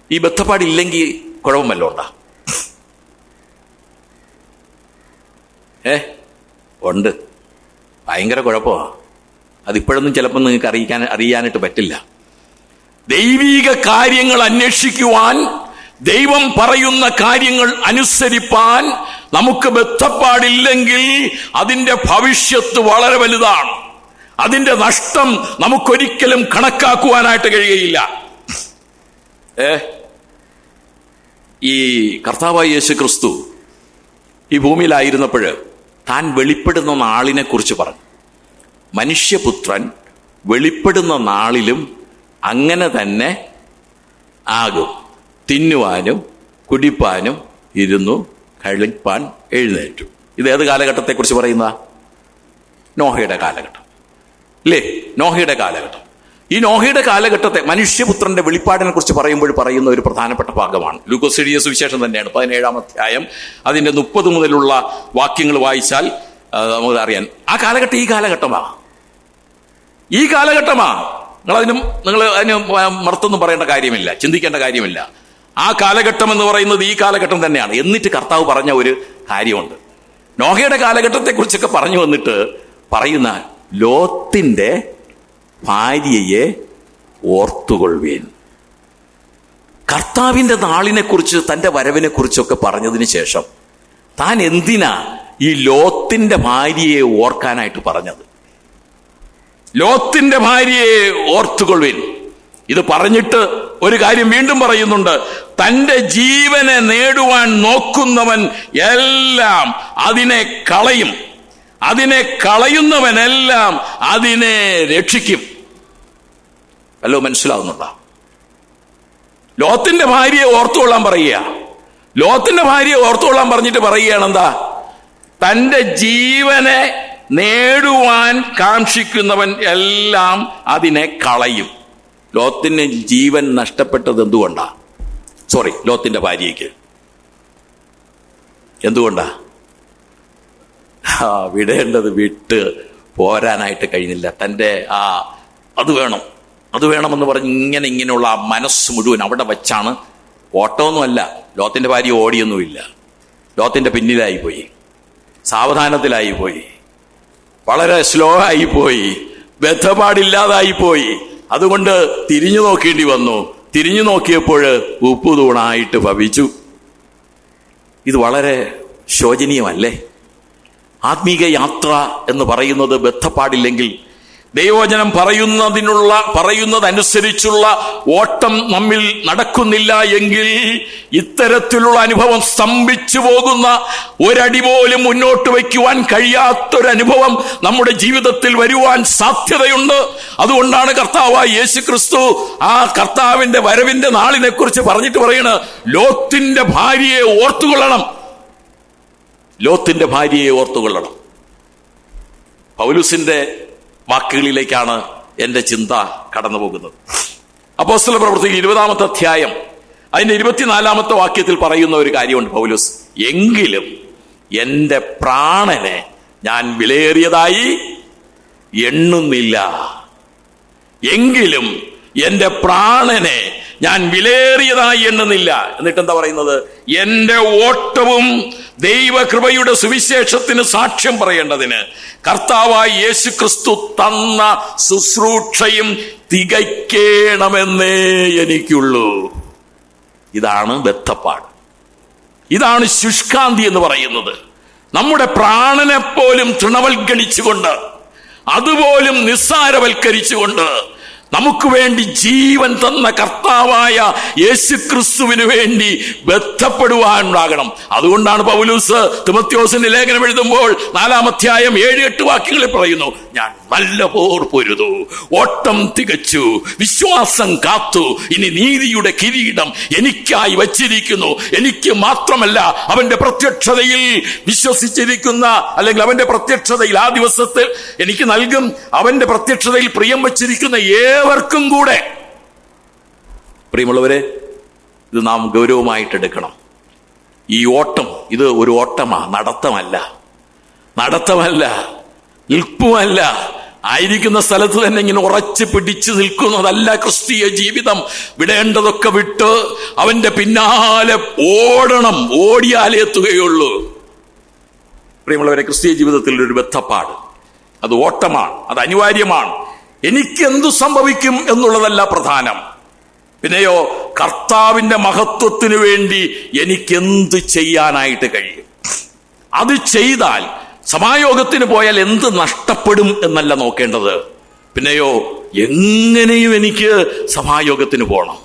ഈ ബദ്ധപ്പാടില്ലെങ്കിൽ കുഴപ്പമല്ലോ ഉണ്ടാ? ഉണ്ട്, ഭയങ്കര കുഴപ്പമാണ്. അതിപ്പോഴൊന്നും ചിലപ്പോൾ നിങ്ങൾക്ക് അറിയാനായിട്ട് പറ്റില്ല. ദൈവിക കാര്യങ്ങൾ അന്വേഷിക്കുവാൻ, ദൈവം പറയുന്ന കാര്യങ്ങൾ അനുസരിപ്പാൻ നമുക്ക് ബദ്ധപ്പാടില്ലെങ്കിൽ അതിന്റെ ഭവിഷ്യത്ത് വളരെ വലുതാണ്. അതിന്റെ നഷ്ടം നമുക്കൊരിക്കലും കണക്കാക്കുവാനായിട്ട് കഴിയുകയില്ല. ഈ കർത്താവായ യേശു ക്രിസ്തു ഈ ഭൂമിയിലായിരുന്നപ്പോൾ താൻ വെളിപ്പെടുന്ന നാളിനെ കുറിച്ച് പറഞ്ഞു. മനുഷ്യപുത്രൻ വെളിപ്പെടുന്ന നാളിലും അങ്ങനെ തന്നെ ആകും. തിന്നുവാനും കുടിപ്പാനും ഇരുന്നു, കഴിപ്പാൻ എഴുന്നേറ്റു. ഇതേത് കാലഘട്ടത്തെക്കുറിച്ച് പറയുന്ന? നോഹയുടെ കാലഘട്ടം അല്ലേ? നോഹയുടെ കാലഘട്ടം. ഈ നോഹയുടെ കാലഘട്ടത്തെ മനുഷ്യപുത്രന്റെ വെളിപ്പാടിനെ കുറിച്ച് പറയുമ്പോൾ പറയുന്ന ഒരു പ്രധാനപ്പെട്ട ഭാഗമാണ്. ലൂക്കോസ് എഴുതിയ സുവിശേഷം തന്നെയാണ്, 17-ാം അധ്യായം. അതിന്റെ 30 മുതലുള്ള വാക്യങ്ങൾ വായിച്ചാൽ നമുക്ക് അറിയാൻ. ആ കാലഘട്ടം ഈ കാലഘട്ടമാണ്. നിങ്ങൾ അതിന് മറുത്തൊന്നും പറയേണ്ട കാര്യമില്ല, ചിന്തിക്കേണ്ട കാര്യമില്ല. ആ കാലഘട്ടം എന്ന് പറയുന്നത് ഈ കാലഘട്ടം തന്നെയാണ്. എന്നിട്ട് കർത്താവ് പറഞ്ഞ ഒരു കാര്യമുണ്ട്. നോഹയുടെ കാലഘട്ടത്തെക്കുറിച്ചൊക്കെ പറഞ്ഞു വന്നിട്ട് പറയുന്ന ലോത്തിന്റെ ഭാര്യയെ ഓർത്തുകൊള്ളുവേൻ. കർത്താവിന്റെ നാളിനെക്കുറിച്ച്, തന്റെ വരവിനെക്കുറിച്ചൊക്കെ പറഞ്ഞതിന് ശേഷം താൻ എന്തിനാ ഈ ലോത്തിന്റെ ഭാര്യയെ ഓർക്കാനായിട്ട് പറഞ്ഞത്? ലോത്തിന്റെ ഭാര്യയെ ഓർത്തുകൊള്ളുവിൻ. ഇത് പറഞ്ഞിട്ട് ഒരു കാര്യം വീണ്ടും പറയുന്നുണ്ട്. തന്റെ ജീവനെ നേടുവാൻ നോക്കുന്നവൻ എല്ലാം അതിനെ കളയും, അതിനെ കളയുന്നവനെല്ലാം അതിനെ രക്ഷിക്കും. വല്ലോ മനസ്സിലാവുന്നുണ്ടോ? ലോത്തിന്റെ ഭാര്യയെ ഓർത്തുകൊള്ളാൻ പറയുക. ലോത്തിന്റെ ഭാര്യയെ ഓർത്തുകൊള്ളാൻ പറഞ്ഞിട്ട് പറയുകയാണ് എന്താ? തന്റെ ജീവനെ നേടുവാൻ കാക്ഷിക്കുന്നവൻ എല്ലാം അതിനെ കളയും. ലോത്തിന് ജീവൻ നഷ്ടപ്പെട്ടത് എന്തുകൊണ്ടാ? ലോത്തിന്റെ ഭാര്യയ്ക്ക് എന്തുകൊണ്ടാ? വിടേണ്ടത് വിട്ട് പോരാനായിട്ട് കഴിഞ്ഞില്ല. തൻ്റെ അത് വേണമെന്ന് പറഞ്ഞ് ഇങ്ങനെയുള്ള ആ മനസ്സ് മുഴുവൻ അവിടെ വെച്ചാണ്. ഓട്ടമൊന്നുമല്ല, ലോത്തിന്റെ ഭാര്യ ഓടിയൊന്നുമില്ല. ലോത്തിന്റെ പിന്നിലായിപ്പോയി, സാവധാനത്തിലായിപ്പോയി, വളരെ സ്ലോ ആയിപ്പോയി, ബന്ധപ്പാടില്ലാതായിപ്പോയി. അതുകൊണ്ട് തിരിഞ്ഞു നോക്കേണ്ടി വന്നു. തിരിഞ്ഞു നോക്കിയപ്പോൾ ഉപ്പ് തൂണായിട്ട് ഭവിച്ചു. ഇത് വളരെ ശോചനീയമല്ലേ? ആത്മീക യാത്ര എന്ന് പറയുന്നത് ബന്ധപ്പാടില്ലെങ്കിൽ, ദൈവവചനം പറയുന്നതനുസരിച്ചുള്ള ഓട്ടം നമ്മിൽ നടക്കുന്നില്ല എങ്കിൽ ഇത്തരത്തിലുള്ള അനുഭവം സ്തംഭിച്ചു പോകുന്ന, ഒരടി പോലും മുന്നോട്ട് വയ്ക്കുവാൻ കഴിയാത്തൊരനുഭവം നമ്മുടെ ജീവിതത്തിൽ വരുവാൻ സാധ്യതയുണ്ട്. അതുകൊണ്ടാണ് കർത്താവായ യേശു ക്രിസ്തു ആ കർത്താവിന്റെ വരവിന്റെ നാളിനെ കുറിച്ച് പറഞ്ഞിട്ട് പറയുന്നത്, ലോത്തിന്റെ ഭാര്യയെ ഓർത്തുകൊള്ളണം. ലോത്തിന്റെ ഭാര്യയെ ഓർത്തുകൊള്ളണം. പൗലൂസിന്റെ വാക്കുകളിലേക്കാണ് എൻ്റെ ചിന്ത കടന്നു പോകുന്നത്. അപ്പോസ്തല പ്രവൃത്തി 20-ാമത്തെ അധ്യായം അതിന്റെ 24-ാമത്തെ വാക്യത്തിൽ പറയുന്ന ഒരു കാര്യമുണ്ട് പൗലോസ്. എങ്കിലും എൻ്റെ പ്രാണനെ ഞാൻ വിലയേറിയതായി എണ്ണുന്നില്ല. എങ്കിലും എൻ്റെ പ്രാണനെ ഞാൻ വിലയേറിയതായി എണ്ണുന്നില്ല. എന്നിട്ട് എന്താ പറയുന്നത്? എൻ്റെ ഓട്ടവും ദൈവകൃപയുടെ സുവിശേഷത്തിന് സാക്ഷ്യം പറയേണ്ടതിന് കർത്താവായ യേശു ക്രിസ്തു തന്ന ശുശ്രൂഷയും തികയ്ക്കണമെന്നേ എനിക്കുള്ളൂ. ഇതാണ് ബദ്ധപ്പാട്. ഇതാണ് ശുഷ്കാന്തി എന്ന് പറയുന്നത്. നമ്മുടെ പ്രാണനെ പോലും തൃണവൽഗണിച്ചുകൊണ്ട്, അതുപോലും നിസ്സാരവൽക്കരിച്ചുകൊണ്ട് നമുക്ക് വേണ്ടി ജീവൻ തന്ന കർത്താവായ യേശു ക്രിസ്തുവിന് വേണ്ടി ബന്ധപ്പെടുവാനുണ്ടാകണം. അതുകൊണ്ടാണ് പൗലൂസ് തിമോഥെയോസിന്റെ ലേഖനം എഴുതുമ്പോൾ 4-ാം അധ്യായം 7-8 വാക്യങ്ങളിൽ പറയുന്നു, ഞാൻ നല്ല പോർ പൊരുതു, ഓട്ടം തികച്ചു, വിശ്വാസം കാത്തു, ഇനി നീതിയുടെ കിരീടം എനിക്കായി വച്ചിരിക്കുന്നു. എനിക്ക് മാത്രമല്ല, അവന്റെ പ്രത്യക്ഷതയിൽ വിശ്വസിച്ചിരിക്കുന്ന, അല്ലെങ്കിൽ അവന്റെ പ്രത്യക്ഷതയിൽ ആ ദിവസത്തിൽ എനിക്ക് നൽകും, അവന്റെ പ്രത്യക്ഷതയിൽ പ്രിയം വച്ചിരിക്കുന്ന ഏവർക്കും കൂടെ. പ്രിയമുള്ളവരെ, ഇത് നാം ഗൗരവമായിട്ടെടുക്കണം. ഈ ഓട്ടം, ഇത് ഒരു ഓട്ടമാ, നടത്തമല്ല, നിൽപ്പുമല്ല. ആയിരിക്കുന്ന സ്ഥലത്ത് തന്നെ ഇങ്ങനെ ഉറച്ചു പിടിച്ചു നിൽക്കുന്നതല്ല ക്രിസ്തീയ ജീവിതം. വിടേണ്ടതൊക്കെ വിട്ട് അവന്റെ പിന്നാലെ ഓടണം. ഓടിയാലേ എത്തുകയുള്ളൂ. പ്രിയമുള്ളവരെ, ക്രിസ്തീയ ജീവിതത്തിൽ ഒരു ബദ്ധപ്പാട്, അത് ഓട്ടമാണ്, അത് അനിവാര്യമാണ്. എനിക്കെന്തു സംഭവിക്കും എന്നുള്ളതല്ല പ്രധാനം. പിന്നെയോ, കർത്താവിന്റെ മഹത്വത്തിനു വേണ്ടി എനിക്കെന്ത് ചെയ്യാനായിട്ട് കഴിയും. അത് ചെയ്താൽ, സഭായോഗത്തിന് പോയാൽ എന്ത് നഷ്ടപ്പെടും എന്നല്ല നോക്കേണ്ടത്. പിന്നെയോ, എങ്ങനെയും എനിക്ക് സഭായോഗത്തിന് പോകണം.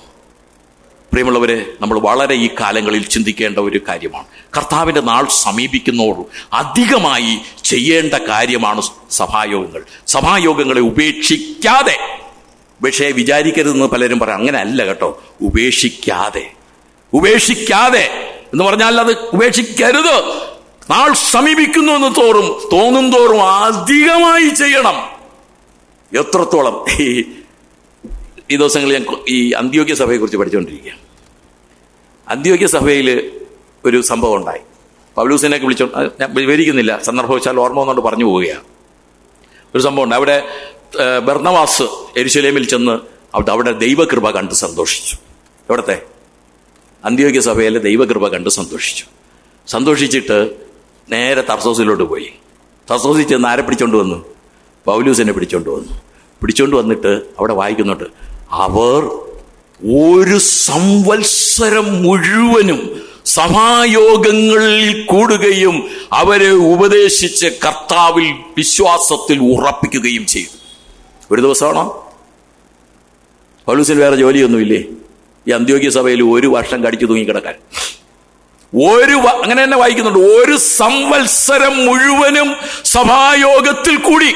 പ്രിയമുള്ളവരെ, നമ്മൾ വളരെ ഈ കാലങ്ങളിൽ ചിന്തിക്കേണ്ട ഒരു കാര്യമാണ്. കർത്താവിന്റെ നാൾ സമീപിക്കുന്നതോട് അധികമായി ചെയ്യേണ്ട കാര്യമാണ് സഭായോഗങ്ങളെ ഉപേക്ഷിക്കാതെ. പക്ഷേ വിചാരിക്കരുതെന്ന് പലരും പറയാം. അങ്ങനെ അല്ല കേട്ടോ. ഉപേക്ഷിക്കാതെ എന്ന് പറഞ്ഞാൽ അത് ഉപേക്ഷിക്കരുത്. നാൾ സമീപിക്കുന്നു എന്ന് തോന്നും തോറും അധികമായി ചെയ്യണം. എത്രത്തോളം? ഈ ദിവസങ്ങളിൽ ഞാൻ ഈ അന്ത്യോക്യ സഭയെ കുറിച്ച് പഠിച്ചുകൊണ്ടിരിക്കുകയാണ്. അന്ത്യോക്യ സഭയിൽ ഒരു സംഭവം ഉണ്ടായി. പൗലൂസിനെയൊക്കെ ഞാൻ വിവരിക്കുന്നില്ല, സന്ദർഭവശാൽ ഓർമ്മ വന്നുകൊണ്ട് പറഞ്ഞു പോവുകയാണ്. ഒരു സംഭവം ഉണ്ട്. അവിടെ ബർന്നവാസ് യെരുശലേമിൽ ചെന്ന് അവിടെ ദൈവകൃപ കണ്ട് സന്തോഷിച്ചു. എവിടത്തെ? അന്ത്യോക്യ സഭയിലെ ദൈവകൃപ കണ്ട് സന്തോഷിച്ചിട്ട് നേരെ തർസോസിലോട്ട് പോയി. തർസോസിൽ ചെന്ന് ആരെ പിടിച്ചോണ്ട് വന്നു? പൗലൂസിനെ പിടിച്ചോണ്ട് വന്നിട്ട് അവിടെ വായിക്കുന്നുണ്ട്, അവർ ഒരു സംവത്സരം മുഴുവനും സഭായോഗങ്ങളിൽ കൂടുകയും അവരെ ഉപദേശിച്ച് കർത്താവിൽ വിശ്വാസത്തിൽ ഉറപ്പിക്കുകയും ചെയ്തു. ഒരു ദിവസമാണോ? പൗലൂസിന് വേറെ ജോലിയൊന്നുമില്ലേ? ഈ അന്ത്യോക്യ സഭയിൽ 1 വർഷം കടിച്ചു തൂങ്ങിക്കിടക്കാൻ. അങ്ങനെ തന്നെ വായിക്കുന്നുണ്ട്, 1 സംവത്സരം മുഴുവനും സഭായോഗത്തിൽ കൂടി.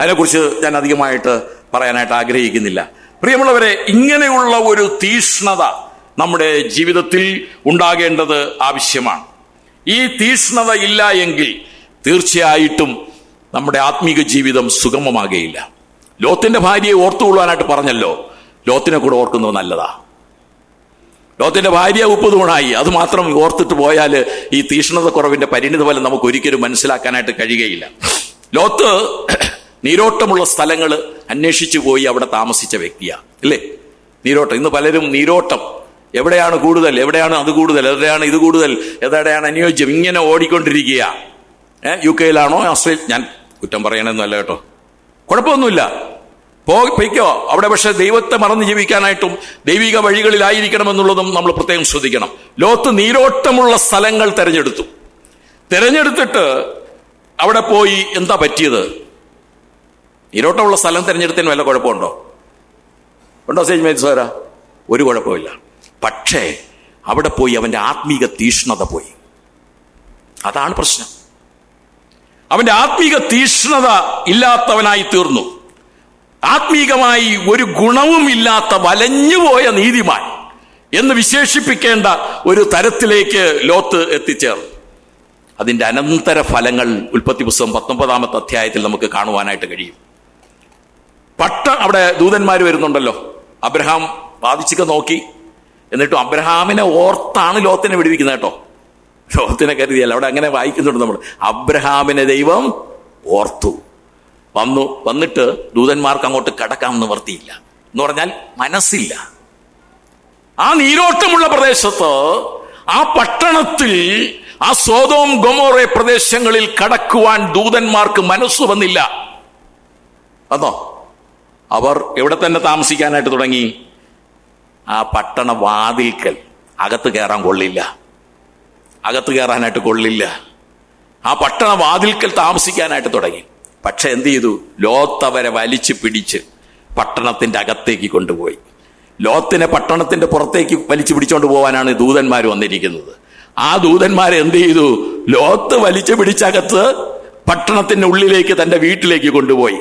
അതിനെക്കുറിച്ച് ഞാൻ അധികമായിട്ട് പറയാനായിട്ട് ആഗ്രഹിക്കുന്നില്ല. പ്രിയമുള്ളവരെ, ഇങ്ങനെയുള്ള ഒരു തീഷ്ണത നമ്മുടെ ജീവിതത്തിൽ ഉണ്ടാകേണ്ടത് ആവശ്യമാണ്. ഈ തീഷ്ണത ഇല്ല എങ്കിൽ തീർച്ചയായിട്ടും നമ്മുടെ ആത്മീക ജീവിതം സുഗമമാകുകയില്ല. ലോത്തിന്റെ ഭാര്യയെ ഓർത്തുകൊള്ളുവാനായിട്ട് പറഞ്ഞല്ലോ, ലോത്തിനെ കൂടെ ഓർക്കുന്നത് നല്ലതാ. ലോത്തിന്റെ ഭാര്യ 30 ഗുണമായി, അത് മാത്രം ഓർത്തിട്ട് പോയാൽ ഈ തീഷ്ണത കുറവിന്റെ പരിണിത ഫലം നമുക്ക് ഒരിക്കലും മനസ്സിലാക്കാനായിട്ട് കഴിയുകയില്ല. ലോത്ത് നീരോട്ടമുള്ള സ്ഥലങ്ങൾ അന്വേഷിച്ചു പോയി അവിടെ താമസിച്ച വ്യക്തിയാ, അല്ലേ? നീരോട്ടം. ഇന്ന് പലരും നീരോട്ടം, എവിടെയാണ് കൂടുതൽ, എവിടെയാണ് അത് കൂടുതൽ, എവിടെയാണ് ഇത് കൂടുതൽ, എവിടെയാണ് അനുയോജ്യം, ഇങ്ങനെ ഓടിക്കൊണ്ടിരിക്കുക. UK ഓസ്ട്രേലിയ, ഞാൻ കുറ്റം പറയണമെന്നല്ല കേട്ടോ, കുഴപ്പമൊന്നുമില്ല, പൊയ്ക്കോ അവിടെ. പക്ഷെ ദൈവത്തെ മറന്ന് ജീവിക്കാനായിട്ടും ദൈവിക വഴികളിലായിരിക്കണമെന്നുള്ളതും നമ്മൾ പ്രത്യേകം ശ്രദ്ധിക്കണം. ലോത്ത് നീരോട്ടമുള്ള സ്ഥലങ്ങൾ തെരഞ്ഞെടുത്തിട്ട് അവിടെ പോയി എന്താ പറ്റിയത്? നീരോട്ടമുള്ള സ്ഥലം തിരഞ്ഞെടുത്തതിന് വല്ല കുഴപ്പമുണ്ടോ? സേജ് മേത്സോര? ഒരു കുഴപ്പമില്ല. പക്ഷേ അവിടെ പോയി അവന്റെ ആത്മീക തീഷ്ണത പോയി. അതാണ് പ്രശ്നം. അവന്റെ ആത്മീക തീഷ്ണത ഇല്ലാത്തവനായി തീർന്നു. ആത്മീകമായി ഒരു ഗുണവും ഇല്ലാത്ത വലഞ്ഞുപോയ നീതിമാൻ എന്ന് വിശേഷിപ്പിക്കേണ്ട ഒരു തരത്തിലേക്ക് ലോത്ത് എത്തിച്ചേർന്നു. അതിന്റെ അനന്തര ഫലങ്ങൾ ഉൽപ്പത്തി പുസ്തകം 19-ാമത്തെ അധ്യായത്തിൽ നമുക്ക് കാണുവാനായിട്ട് കഴിയും. അവിടെ ദൂതന്മാർ വരുന്നുണ്ടല്ലോ. അബ്രഹാം ബാധിച്ചൊക്കെ നോക്കി, എന്നിട്ടും അബ്രഹാമിനെ ഓർത്താണ് ലോത്തിനെ വിടുവിക്കുന്നത് കേട്ടോ. ലോത്തിനെ കരുതിയല്ല, അവിടെ അങ്ങനെ വായിക്കുന്നുണ്ട് നമ്മൾ. അബ്രഹാമിനെ ദൈവം ഓർത്തു. വന്നിട്ട് ദൂതന്മാർക്ക് അങ്ങോട്ട് കടക്കാമെന്ന് നിവർത്തിയില്ല, എന്ന് പറഞ്ഞാൽ മനസ്സില്ല. ആ നീരോട്ടമുള്ള പ്രദേശത്ത്, ആ പട്ടണത്തിൽ, ആ സോദോം ഗൊമോറ പ്രദേശങ്ങളിൽ കടക്കുവാൻ ദൂതന്മാർക്ക് മനസ്സ് വന്നില്ല. അതോ അവർ എവിടെ തന്നെ താമസിക്കാനായിട്ട് തുടങ്ങി? ആ പട്ടണ വാതിൽക്കൽ. അകത്ത് കയറാനായിട്ട് കൊള്ളില്ല. ആ പട്ടണ വാതിൽക്കൽ താമസിക്കാനായിട്ട് തുടങ്ങി. പക്ഷെ എന്ത് ചെയ്തു? ലോത്ത് അവരെ വലിച്ചു പിടിച്ച് പട്ടണത്തിന്റെ അകത്തേക്ക് കൊണ്ടുപോയി. ലോത്തിനെ പട്ടണത്തിന്റെ പുറത്തേക്ക് വലിച്ചു പിടിച്ചോണ്ട് പോകാനാണ് ദൂതന്മാർ വന്നിരിക്കുന്നത്. ആ ദൂതന്മാരെ എന്ത് ചെയ്തു? ലോത്ത് വലിച്ചു പിടിച്ചകത്ത് പട്ടണത്തിന്റെ ഉള്ളിലേക്ക്, തന്റെ വീട്ടിലേക്ക് കൊണ്ടുപോയി.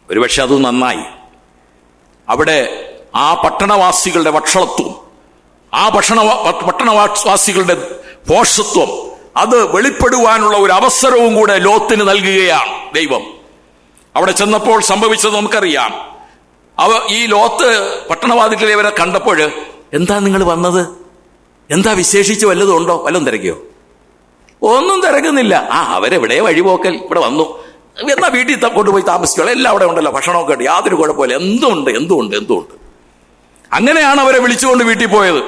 ഒരുപക്ഷെ അത് നന്നായി. അവിടെ ആ പട്ടണവാസികളുടെ വഷളത്വം, ആ പട്ടണവാസികളുടെ ഭോഷത്വം, അത് വെളിപ്പെടുവാനുള്ള ഒരു അവസരവും കൂടെ ലോത്തിന് നൽകുകയാണ് ദൈവം. അവിടെ ചെന്നപ്പോൾ സംഭവിച്ചത് നമുക്കറിയാം. ഈ ലോത്ത് പട്ടണവാതിൽക്കൽ ഇവരെ കണ്ടപ്പോൾ, എന്താ നിങ്ങൾ വന്നത്? എന്താ വിശേഷിച്ച് വല്ലതും ഉണ്ടോ? വല്ലതും തിരക്കിയോ? ഒന്നും തിരക്കുന്നില്ല. അവരെവിടെ വഴിപോക്കൽ ഇവിടെ വന്നു, എന്നാ വീട്ടിൽ കൊണ്ടുപോയി താമസിച്ചോളാം, എല്ലാം അവിടെ ഉണ്ടല്ലോ, ഭക്ഷണമൊക്കെ ഉണ്ട്, യാതൊരു കുഴപ്പമില്ല, എന്തുണ്ട്. അങ്ങനെയാണ് അവരെ വിളിച്ചുകൊണ്ട് വീട്ടിൽ പോയത്.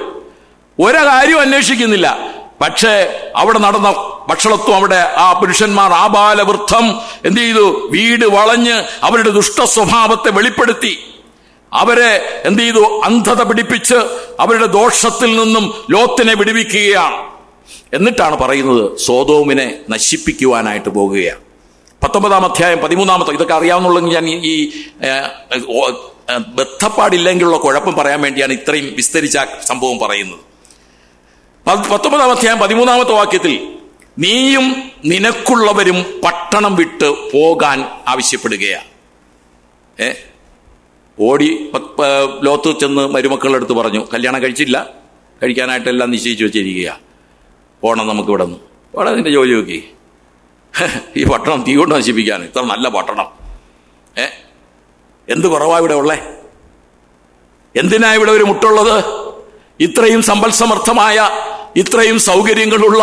ഒരു കാര്യം അന്വേഷിക്കുന്നില്ല. പക്ഷേ അവിടെ നടന്ന ഭക്ഷണത്വം, അവിടെ ആ പുരുഷന്മാർ, ആ ബാലവൃദ്ധം എന്ത് ചെയ്തു? വീട് വളഞ്ഞ് അവരുടെ ദുഷ്ട സ്വഭാവത്തെ വെളിപ്പെടുത്തി അവരെ എന്ത് ചെയ്തു? അന്ധത പിടിപ്പിച്ച് അവരുടെ ദോഷത്തിൽ നിന്നും ലോത്തിനെ വിടുവിക്കുകയാണ്. എന്നിട്ടാണ് പറയുന്നത്, സോദോമിനെ നശിപ്പിക്കുവാനായിട്ട് പോകുകയാണ്. 19-ാം അധ്യായം 13-ാമത്തെ, ഇതൊക്കെ അറിയാവുന്നുള്ളെങ്കിൽ ഞാൻ ഈ ബന്ധപ്പാടില്ലെങ്കിലുള്ള കുഴപ്പം പറയാൻ വേണ്ടിയാണ് ഇത്രയും വിസ്തരിച്ച സംഭവം പറയുന്നത്. 19-ാം അധ്യായം 13-ാമത്തെ വാക്യത്തിൽ, നീയും നിനക്കുള്ളവരും പട്ടണം വിട്ട് പോകാൻ ആവശ്യപ്പെടുകയാണ്. ഓടി ലോത്ത് ചെന്ന് മരുമക്കളുടെ അടുത്ത് പറഞ്ഞു, കല്യാണം കഴിച്ചില്ല, കഴിക്കാനായിട്ടെല്ലാം നിശ്ചയിച്ചു വെച്ചിരിക്കുക, പോണം നമുക്ക് ഇവിടെ നിന്ന്. അവിടെ നിന്റെ ജോലി നോക്കി, ഈ പട്ടണം തീ കൊണ്ട് നശിപ്പിക്കാൻ, ഇത്ര നല്ല പട്ടണം, എന്ത് കുറവാ ഇവിടെ ഉള്ളേ? എന്തിനാ ഇവിടെ ഒരു മുട്ടുള്ളത്? ഇത്രയും സമ്പൽ സമർത്ഥമായ, ഇത്രയും സൗകര്യങ്ങളുള്ള,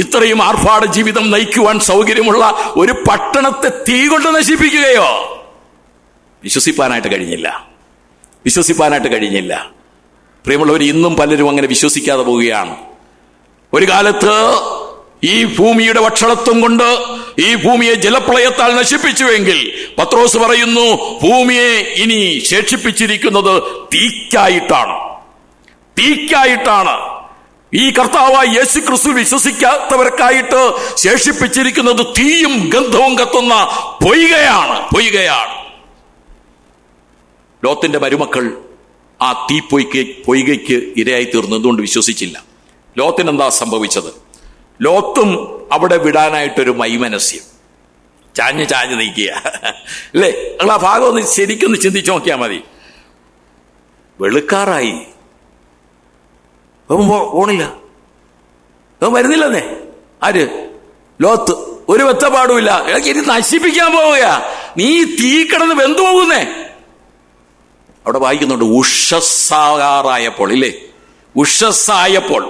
ഇത്രയും ആർഭാട ജീവിതം നയിക്കുവാൻ സൗകര്യമുള്ള ഒരു പട്ടണത്തെ തീ കൊണ്ട് നശിപ്പിക്കുകയോ? വിശ്വസിപ്പാനായിട്ട് കഴിഞ്ഞില്ല. പ്രിയമുള്ളവർ, ഇന്നും പലരും അങ്ങനെ വിശ്വസിക്കാതെ പോവുകയാണ്. ഒരു കാലത്ത് ഈ ഭൂമിയുടെ വഷളത്വം കൊണ്ട് ഈ ഭൂമിയെ ജലപ്രളയത്താൽ നശിപ്പിച്ചുവെങ്കിൽ പത്രോസ് പറയുന്നു, ഭൂമിയെ ഇനി ശേഷിപ്പിച്ചിരിക്കുന്നത് തീക്കായിട്ടാണ്. തീക്കായിട്ടാണ്. ഈ കർത്താവായ യേശു ക്രിസ്തു വിശ്വസിക്കാത്തവർക്കായിട്ട് ശേഷിപ്പിച്ചിരിക്കുന്നത് തീയും ഗന്ധവും കത്തുന്ന പൊയ്കയാണ്. ലോത്തിന്റെ മരുമക്കൾ ആ തീ പൊയ്കയ്ക്ക് ഇരയായി തീർന്നു. എന്തുകൊണ്ട് വിശ്വസിച്ചില്ല? ലോത്തിന് എന്താ സംഭവിച്ചത്? ലോത്തും അവിടെ വിടാനായിട്ടൊരു മൈമനസ്യം, ചാഞ്ഞ് നീക്കുക അല്ലേ? നിങ്ങൾ ആ ഭാഗം ഒന്ന് ശരിക്കൊന്ന് ചിന്തിച്ചു നോക്കിയാൽ മതി. വെളുക്കാറായി, പോണില്ല, വരുന്നില്ലെന്നേ. ആര്? ലോത്ത്. ഒരു വെത്തപ്പാടുമില്ല. ഇനി നശിപ്പിക്കാൻ പോവുക. നീ തീ കിടന്ന് വെന്തു പോകുന്നേ. അവിടെ വായിക്കുന്നുണ്ട്, ഉഷസ്സാകാറായപ്പോൾ ഇല്ലേ? ഉഷസ്സായപ്പോൾ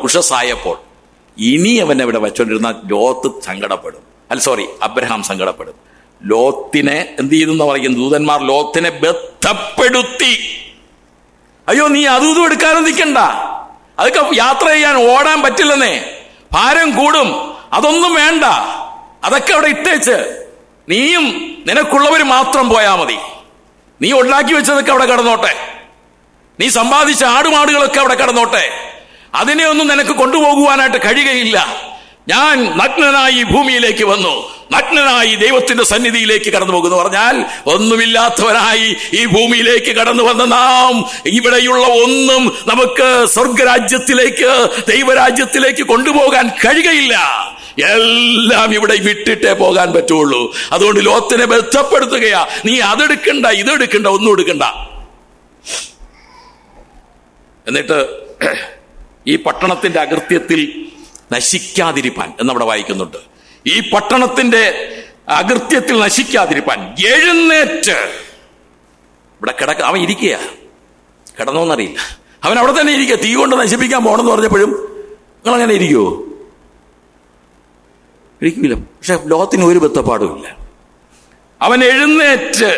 ഇനി അവൻ അവിടെ വച്ചോണ്ടിരുന്ന ലോത്ത് സങ്കടപ്പെടും. അബ്രഹാം സങ്കടപ്പെടും. ലോത്തിനെ എന്ത് ചെയ്തെന്ന് പറയുന്നു ദൂതന്മാർ? ലോത്തിനെ ബന്ധപ്പെടുത്തി. അയ്യോ, നീ അതും എടുക്കാനും നിൽക്കണ്ട, അതൊക്കെ യാത്ര ചെയ്യാൻ ഓടാൻ പറ്റില്ലെന്നേ, ഭാരം കൂടും, അതൊന്നും വേണ്ട, അതൊക്കെ അവിടെ ഇട്ടേച്ച് നീയും നിനക്കുള്ളവർ മാത്രം പോയാ മതി. നീ ഉണ്ടാക്കി വെച്ചതൊക്കെ അവിടെ കിടന്നോട്ടെ, നീ സമ്പാദിച്ച ആടുമാടുകളൊക്കെ അവിടെ കിടന്നോട്ടെ, അതിനെ ഒന്നും നിനക്ക് കൊണ്ടുപോകുവാനായിട്ട് കഴിയുകയില്ല. ഞാൻ നഗ്നനായി ഭൂമിയിലേക്ക് വന്നു, നഗ്നനായി ദൈവത്തിന്റെ സന്നിധിയിലേക്ക് കടന്നു പോകുന്നു പറഞ്ഞാൽ, ഒന്നുമില്ലാത്തവനായി ഈ ഭൂമിയിലേക്ക് കടന്നു വന്ന നാം ഇവിടെയുള്ള ഒന്നും നമുക്ക് സ്വർഗരാജ്യത്തിലേക്ക്, ദൈവരാജ്യത്തിലേക്ക് കൊണ്ടുപോകാൻ കഴിയുകയില്ല. എല്ലാം ഇവിടെ വിട്ടിട്ടേ പോകാൻ പറ്റുള്ളൂ. അതുകൊണ്ട് ലോത്തിനെ ബന്ധപ്പെടുത്തുകയാ. നീ അതെടുക്കണ്ട, ഇതെടുക്കണ്ട, ഒന്നും എടുക്കണ്ട. എന്നിട്ട് ഈ പട്ടണത്തിന്റെ അകൃത്യത്തിൽ നശിക്കാതിരിപ്പാൻ എന്നവിടെ വായിക്കുന്നുണ്ട്. ഈ പട്ടണത്തിന്റെ അകൃത്യത്തിൽ നശിക്കാതിരിപ്പാൻ എഴുന്നേറ്റ് ഇവിടെ അവൻ ഇരിക്കുക. കിടന്നോന്നറിയില്ല, അവൻ അവിടെ തന്നെ ഇരിക്കുക. തീ കൊണ്ട് നശിപ്പിക്കാൻ പോകണമെന്ന് പറഞ്ഞപ്പോഴും നിങ്ങൾ അങ്ങനെ ഇരിക്കുവോ? ഇരിക്കില്ല. പക്ഷെ ലോകത്തിന് ഒരു ബന്ധപ്പാടുമില്ല. അവൻ എഴുന്നേറ്റ്,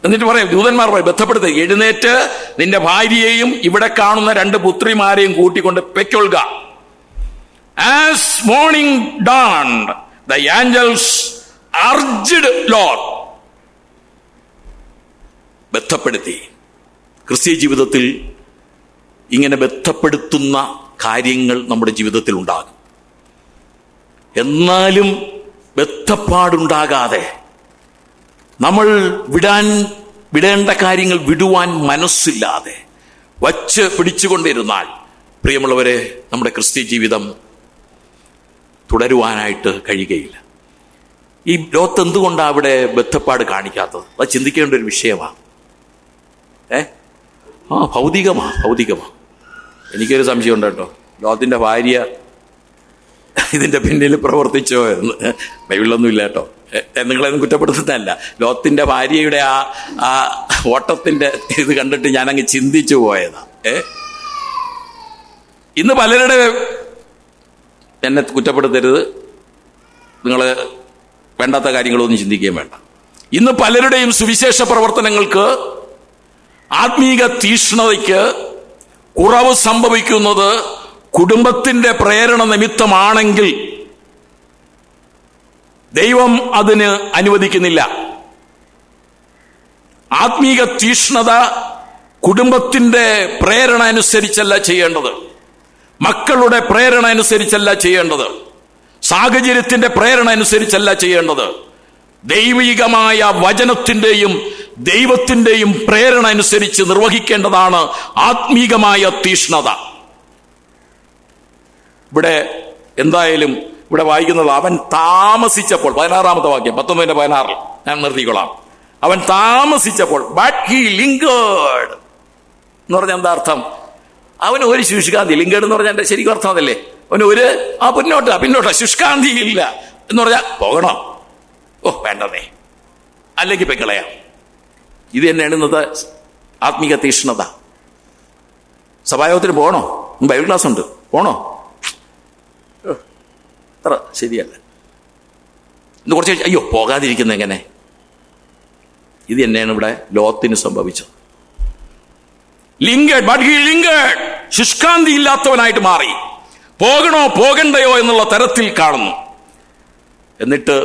എന്നിട്ട് പറയാം, ദൂതന്മാർ പറയും, ബന്ധപ്പെടുത്തുക, എഴുന്നേറ്റ് നിന്റെ ഭാര്യയെയും ഇവിടെ കാണുന്ന 2 പുത്രിമാരെയും കൂട്ടിക്കൊണ്ട് പെക്കൊള്ളുക. As morning dawned, the angels urged Lot. ബന്ധപ്പെടുത്തി. ക്രിസ്തീയ ജീവിതത്തിൽ ഇങ്ങനെ ബന്ധപ്പെടുത്തുന്ന കാര്യങ്ങൾ നമ്മുടെ ജീവിതത്തിൽ ഉണ്ടാകും. എന്നാലും ബന്ധപ്പാടുണ്ടാകാതെ നമ്മൾ വിടേണ്ട കാര്യങ്ങൾ വിടുവാൻ മനസ്സില്ലാതെ വച്ച് പിടിച്ചുകൊണ്ടിരുന്നാൽ, പ്രിയമുള്ളവരെ, നമ്മുടെ ക്രിസ്തീയ ജീവിതം തുടരുവാനായിട്ട് കഴിയുകയില്ല. ഈ ലോത്ത് എന്തുകൊണ്ടാണ് അവിടെ ബന്ധപ്പാട് കാണിക്കാത്തത്? അത് ചിന്തിക്കേണ്ട ഒരു വിഷയമാണ്. ഭൗതികമാ. എനിക്കൊരു സംശയം ഉണ്ട് കേട്ടോ, ലോത്തിന്റെ ഭാര്യ ഇതിന്റെ പിന്നിൽ പ്രവർത്തിച്ചോ എന്ന്. ബൈബിളിലൊന്നും ഇല്ല കേട്ടോ, നിങ്ങളെയൊന്നും കുറ്റപ്പെടുത്തുന്നതല്ല. ലോത്തിന്റെ ഭാര്യയുടെ ആ ഓട്ടത്തിന്റെ ഇത് കണ്ടിട്ട് ഞാനങ്ങ് ചിന്തിച്ചു പോയതാ. ഇന്ന് പലരുടെ, എന്നെ കുറ്റപ്പെടുത്തരുത്, നിങ്ങൾ വേണ്ടാത്ത കാര്യങ്ങളൊന്നും ചിന്തിക്കുകയും വേണ്ട. ഇന്ന് പലരുടെയും സുവിശേഷ പ്രവർത്തനങ്ങൾക്ക്, ആത്മീക തീഷ്ണതയ്ക്ക് കുറവ് സംഭവിക്കുന്നത് കുടുംബത്തിന്റെ പ്രേരണ നിമിത്തമാണെങ്കിൽ ദൈവം അതിന് അനുവദിക്കുന്നില്ല. ആത്മീക തീഷ്ണത കുടുംബത്തിന്റെ പ്രേരണ അനുസരിച്ചല്ല ചെയ്യേണ്ടത്, മക്കളുടെ പ്രേരണ അനുസരിച്ചല്ല ചെയ്യേണ്ടത്, സാഹചര്യത്തിന്റെ പ്രേരണ അനുസരിച്ചല്ല ചെയ്യേണ്ടത്. ദൈവികമായ വചനത്തിന്റെയും ദൈവത്തിന്റെയും പ്രേരണ അനുസരിച്ച് നിർവഹിക്കേണ്ടതാണ് ആത്മീകമായ തീഷ്ണത. ഇവിടെ എന്തായാലും ഇവിടെ വായിക്കുന്നത്, അവൻ താമസിച്ചപ്പോൾ, 16-ാമത്തെ വാക്യം, 19:16 ഞാൻ നിർത്തിക്കൊള്ളാം. അവൻ താമസിച്ചപ്പോൾ, ബട്ട് ഹി ലിങ്കേർഡ് എന്ന് പറഞ്ഞാൽ എന്താ അർത്ഥം? അവന് ഒരു ശുഷ്കാന്തി, ലിങ്കേർഡ് എന്ന് പറഞ്ഞാൽ ശരിക്കും അർത്ഥം അതല്ലേ? അവന് ഒരു പിന്നോട്ടാ ശുഷ്കാന്തി ഇല്ല എന്ന് പറഞ്ഞാൽ പോകണം, വേണ്ടതേ, അല്ലെങ്കിൽ പെക്കളയാം. ഇത് തന്നെയാണ് ഇന്നത്തെ ആത്മീക തീഷ്ണത. സഭായോഗത്തിന് പോകണോ? ബൈബിൾ ക്ലാസ് ഉണ്ട്, പോണോ? അത്ര ശരിയല്ല. ഇന്ന് കുറച്ച് അയ്യോ പോകാതിരിക്കുന്ന എങ്ങനെ? ഇത് തന്നെയാണ് ഇവിടെ ലോത്തിന് സംഭവിച്ചത്. ലിങ്കേഡ്, ബട്ട് ഹി ലിങ്കേഡ്, ശുഷ്കാന്തി ഇല്ലാത്തവനായിട്ട് മാറി. പോകണോ പോകണ്ടയോ എന്നുള്ള തരത്തിൽ കാണുന്നു. എന്നിട്ട്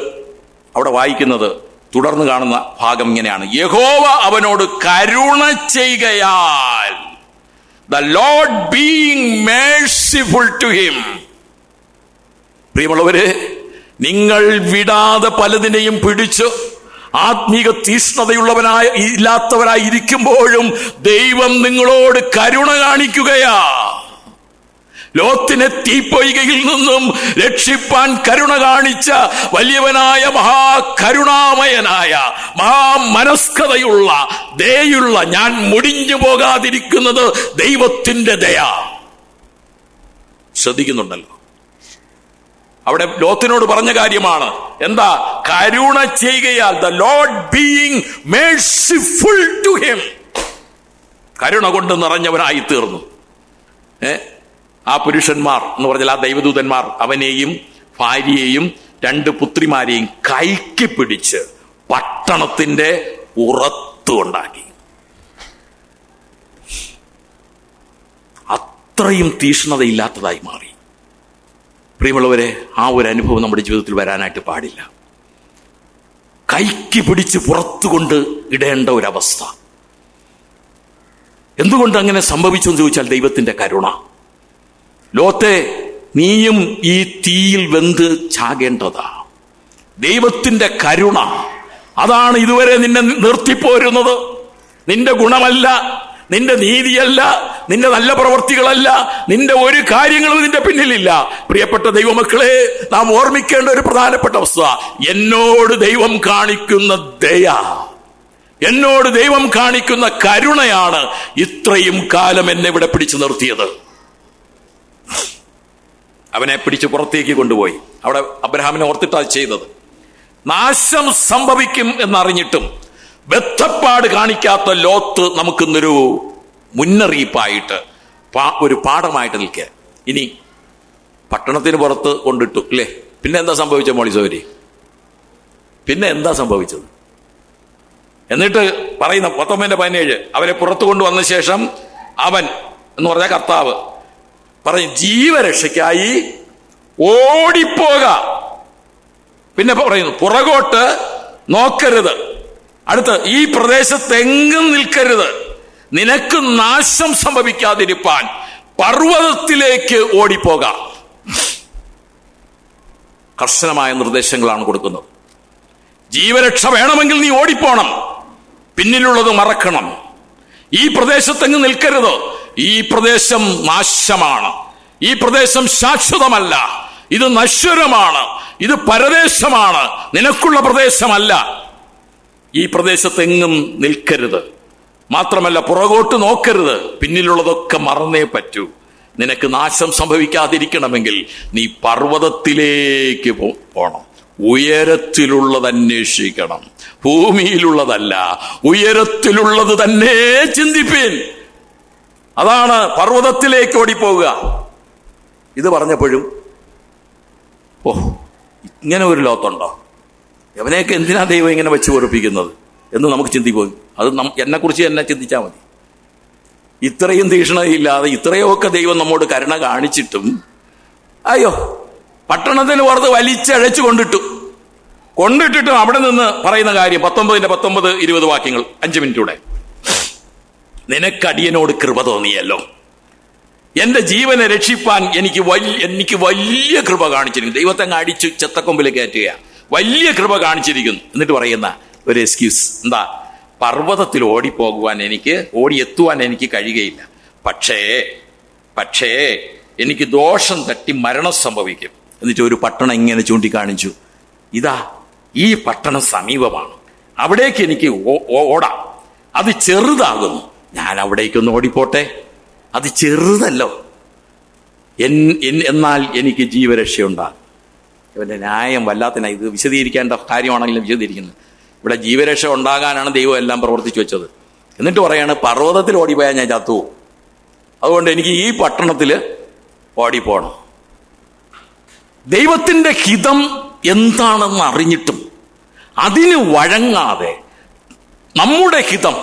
അവിടെ വായിക്കുന്നത്, തുടർന്ന് കാണുന്ന ഭാഗം ഇങ്ങനെയാണ്: യഹോവ അവനോട് കരുണ ചെയ്യുകയാൽ, the Lord being merciful to him. പ്രിയമുള്ളവരെ, നിങ്ങൾ വിടാതെ പലതിനെയും പിടിച്ച് ആത്മീക ഇല്ലാത്തവരായി ഇരിക്കുമ്പോഴും ദൈവം നിങ്ങളോട് കരുണ കാണിക്കുകയാ. ലോത്തിനെ തീപ്പൊയ്കയിൽ നിന്നും രക്ഷിപ്പാൻ കരുണ കാണിച്ച വലിയവനായ മഹാകരുണാമയനായ മഹാമനസ്കതയുള്ള ദയുള്ള ഞാൻ മുടിഞ്ഞു പോകാതിരിക്കുന്നത് ദൈവത്തിന്റെ ദയ. ശ്രദ്ധിക്കുന്നുണ്ടല്ലോ, അവിടെ ലോത്തിനോട് പറഞ്ഞ കാര്യമാണ്. എന്താ? കരുണ ചെയ്യുകയാൽ, the Lord being merciful to him. കരുണ കൊണ്ട് നിറഞ്ഞവനായി തീർന്നു. ആ പുരുഷന്മാർ എന്ന് പറഞ്ഞാൽ ആ ദൈവദൂതന്മാർ അവനെയും ഭാര്യയെയും 2 പുത്രിമാരെയും കൈക്ക് പിടിച്ച് പട്ടണത്തിന്റെ പുറത്തുണ്ടാക്കി. അത്രയും തീഷ്ണതയില്ലാത്തതായി മാറി. പ്രിയമുള്ളവരെ, ആ ഒരു അനുഭവം നമ്മുടെ ജീവിതത്തിൽ വരാനായിട്ട് പാടില്ല. കൈക്ക് പിടിച്ച് പുറത്തു കൊണ്ട് ഇടേണ്ട ഒരവസ്ഥ. എന്തുകൊണ്ട് അങ്ങനെ സംഭവിച്ചു എന്ന് ചോദിച്ചാൽ ദൈവത്തിന്റെ കരുണ. ലോത്തെ, നീയും ഈ തീയിൽ വെന്ത് ചാകേണ്ടതാ. ദൈവത്തിന്റെ കരുണ അതാണ് ഇതുവരെ നിന്നെ നിർത്തിപ്പോരുന്നത്. നിന്റെ ഗുണമല്ല, നിന്റെ നീതിയല്ല, നിന്റെ നല്ല പ്രവർത്തികളല്ല, നിന്റെ ഒരു കാര്യങ്ങളും നിന്റെ പിന്നിലില്ല. പ്രിയപ്പെട്ട ദൈവമക്കളെ, നാം ഓർമ്മിക്കേണ്ട ഒരു പ്രധാനപ്പെട്ട വസ്തുത, എന്നോട് ദൈവം കാണിക്കുന്ന ദയ, എന്നോട് ദൈവം കാണിക്കുന്ന കരുണയാണ് ഇത്രയും കാലം എന്നെ ഇവിടെ പിടിച്ചു നിർത്തിയത്. അവനെ പിടിച്ച് പുറത്തേക്ക് കൊണ്ടുപോയി. അവിടെ അബ്രഹാമിനെ ഓർത്തിട്ടാണ് ചെയ്തത്. നാശം സംഭവിക്കും എന്നറിഞ്ഞിട്ടും ബദ്ധപ്പാട് കാണിക്കാത്ത ലോത്ത് നമുക്കിന്നൊരു മുന്നറിയിപ്പായിട്ട്, ഒരു പാഠമായിട്ട് നിൽക്കുക. ഇനി പട്ടണത്തിന് പുറത്ത് കൊണ്ടിട്ടു അല്ലേ, പിന്നെ എന്താ സംഭവിച്ചത് മോളിസോരി? പിന്നെ എന്താ സംഭവിച്ചത്? എന്നിട്ട് പറയുന്ന 19:17, അവരെ പുറത്തു കൊണ്ടുവന്ന ശേഷം അവൻ എന്ന് പറഞ്ഞ കർത്താവ് പറയും, ജീവരക്ഷയ്ക്കായി ഓടിപ്പോക. പിന്നെ പറയുന്നു, പുറകോട്ട് നോക്കരുത്, അടുത്ത് ഈ പ്രദേശത്തെങ്ങും നിൽക്കരുത്, നിനക്ക് നാശം സംഭവിക്കാതിരിപ്പാൻ പർവ്വതത്തിലേക്ക് ഓടിപ്പോക. കർശനമായ നിർദ്ദേശങ്ങളാണ് കൊടുക്കുന്നത്. ജീവരക്ഷ വേണമെങ്കിൽ നീ ഓടിപ്പോണം, പിന്നിലുള്ളത് മറക്കണം, ഈ പ്രദേശത്തെങ്ങും നിൽക്കരുത്. ഈ പ്രദേശം നാശമാണ്, ഈ പ്രദേശം ശാശ്വതമല്ല, ഇത് നശ്വരമാണ്, ഇത് പരദേശമാണ്, നിനക്കുള്ള പ്രദേശമല്ല. ഈ പ്രദേശത്തെങ്ങും നിൽക്കരുത്, മാത്രമല്ല പുറകോട്ട് നോക്കരുത്, പിന്നിലുള്ളതൊക്കെ മറന്നേ പറ്റൂ. നിനക്ക് നാശം സംഭവിക്കാതിരിക്കണമെങ്കിൽ നീ പർവ്വതത്തിലേക്ക് പോണം, ഉയരത്തിലുള്ളത് അന്വേഷിക്കണം, ഭൂമിയിലുള്ളതല്ല, ഉയരത്തിലുള്ളത് തന്നെ ചിന്തിപ്പീൻ. അതാണ് പർവ്വതത്തിലേക്ക് ഓടിപ്പോവുക. ഇത് പറഞ്ഞപ്പോഴും ഇങ്ങനെ ഒരു ലോത്തുണ്ടോ? എവനെയൊക്കെ എന്തിനാ ദൈവം ഇങ്ങനെ വെച്ച് പൊറുപ്പിക്കുന്നത് എന്ന് നമുക്ക് ചിന്തിപ്പോയി. അത് എന്നെക്കുറിച്ച് എന്നെ ചിന്തിച്ചാൽ മതി. ഇത്രയും തീക്ഷ്ണതയില്ലാതെ ഇത്രയൊക്കെ ദൈവം നമ്മോട് കരുണ കാണിച്ചിട്ടും അയ്യോ, പട്ടണത്തിന് പുറത്ത് വലിച്ചഴച്ചു കൊണ്ടിട്ടിട്ടും അവിടെ നിന്ന് പറയുന്ന കാര്യം 19-20 വാക്യങ്ങൾ, 5 മിനിറ്റൂടെ. നിനക്കടിയനോട് കൃപ തോന്നിയല്ലോ, എന്റെ ജീവനെ രക്ഷിപ്പാൻ എനിക്ക് വലിയ കൃപ കാണിച്ചിരിക്കുന്നു. ദൈവത്തെ അങ്ങ് അടിച്ചു ചെത്തക്കൊമ്പിൽ കയറ്റുക, വലിയ കൃപ കാണിച്ചിരിക്കുന്നു. എന്നിട്ട് പറയുന്ന ഒരു എക്സ്ക്യൂസ് എന്താ? പർവ്വതത്തിൽ ഓടിയെത്തുവാൻ എനിക്ക് കഴിയുകയില്ല, പക്ഷേ എനിക്ക് ദോഷം തട്ടി മരണം സംഭവിക്കും. എന്നിട്ട് ഒരു പട്ടണം ഇങ്ങനെ ചൂണ്ടിക്കാണിച്ചു, ഇതാ ഈ പട്ടണം സമീപമാണ്, അവിടേക്ക് എനിക്ക് ഓടാം, അത് ചെറുതാകുന്നു, ഞാൻ അവിടേക്കൊന്ന് ഓടിപ്പോട്ടെ, അത് ചെറുതല്ലോ, എന്നാൽ എനിക്ക് ജീവരക്ഷയുണ്ടാകും. ഇവന്റെ ന്യായം വല്ലാത്തന. ഇത് വിശദീകരിക്കേണ്ട കാര്യമാണെങ്കിലും വിശദീകരിക്കുന്നത്. ഇവിടെ ജീവരക്ഷ ഉണ്ടാകാനാണ് ദൈവം എല്ലാം പ്രവർത്തിച്ചു വെച്ചത്. എന്നിട്ട് പറയാണ്, പർവ്വതത്തിൽ ഓടിപ്പോയാൽ ഞാൻ ചത്തു, അതുകൊണ്ട് എനിക്ക് ഈ പട്ടണത്തിൽ ഓടിപ്പോണം. ദൈവത്തിന്റെ ഹിതം എന്താണെന്ന് അറിഞ്ഞിട്ടും അതിന് വഴങ്ങാതെ നമ്മുടെ ഹിതം,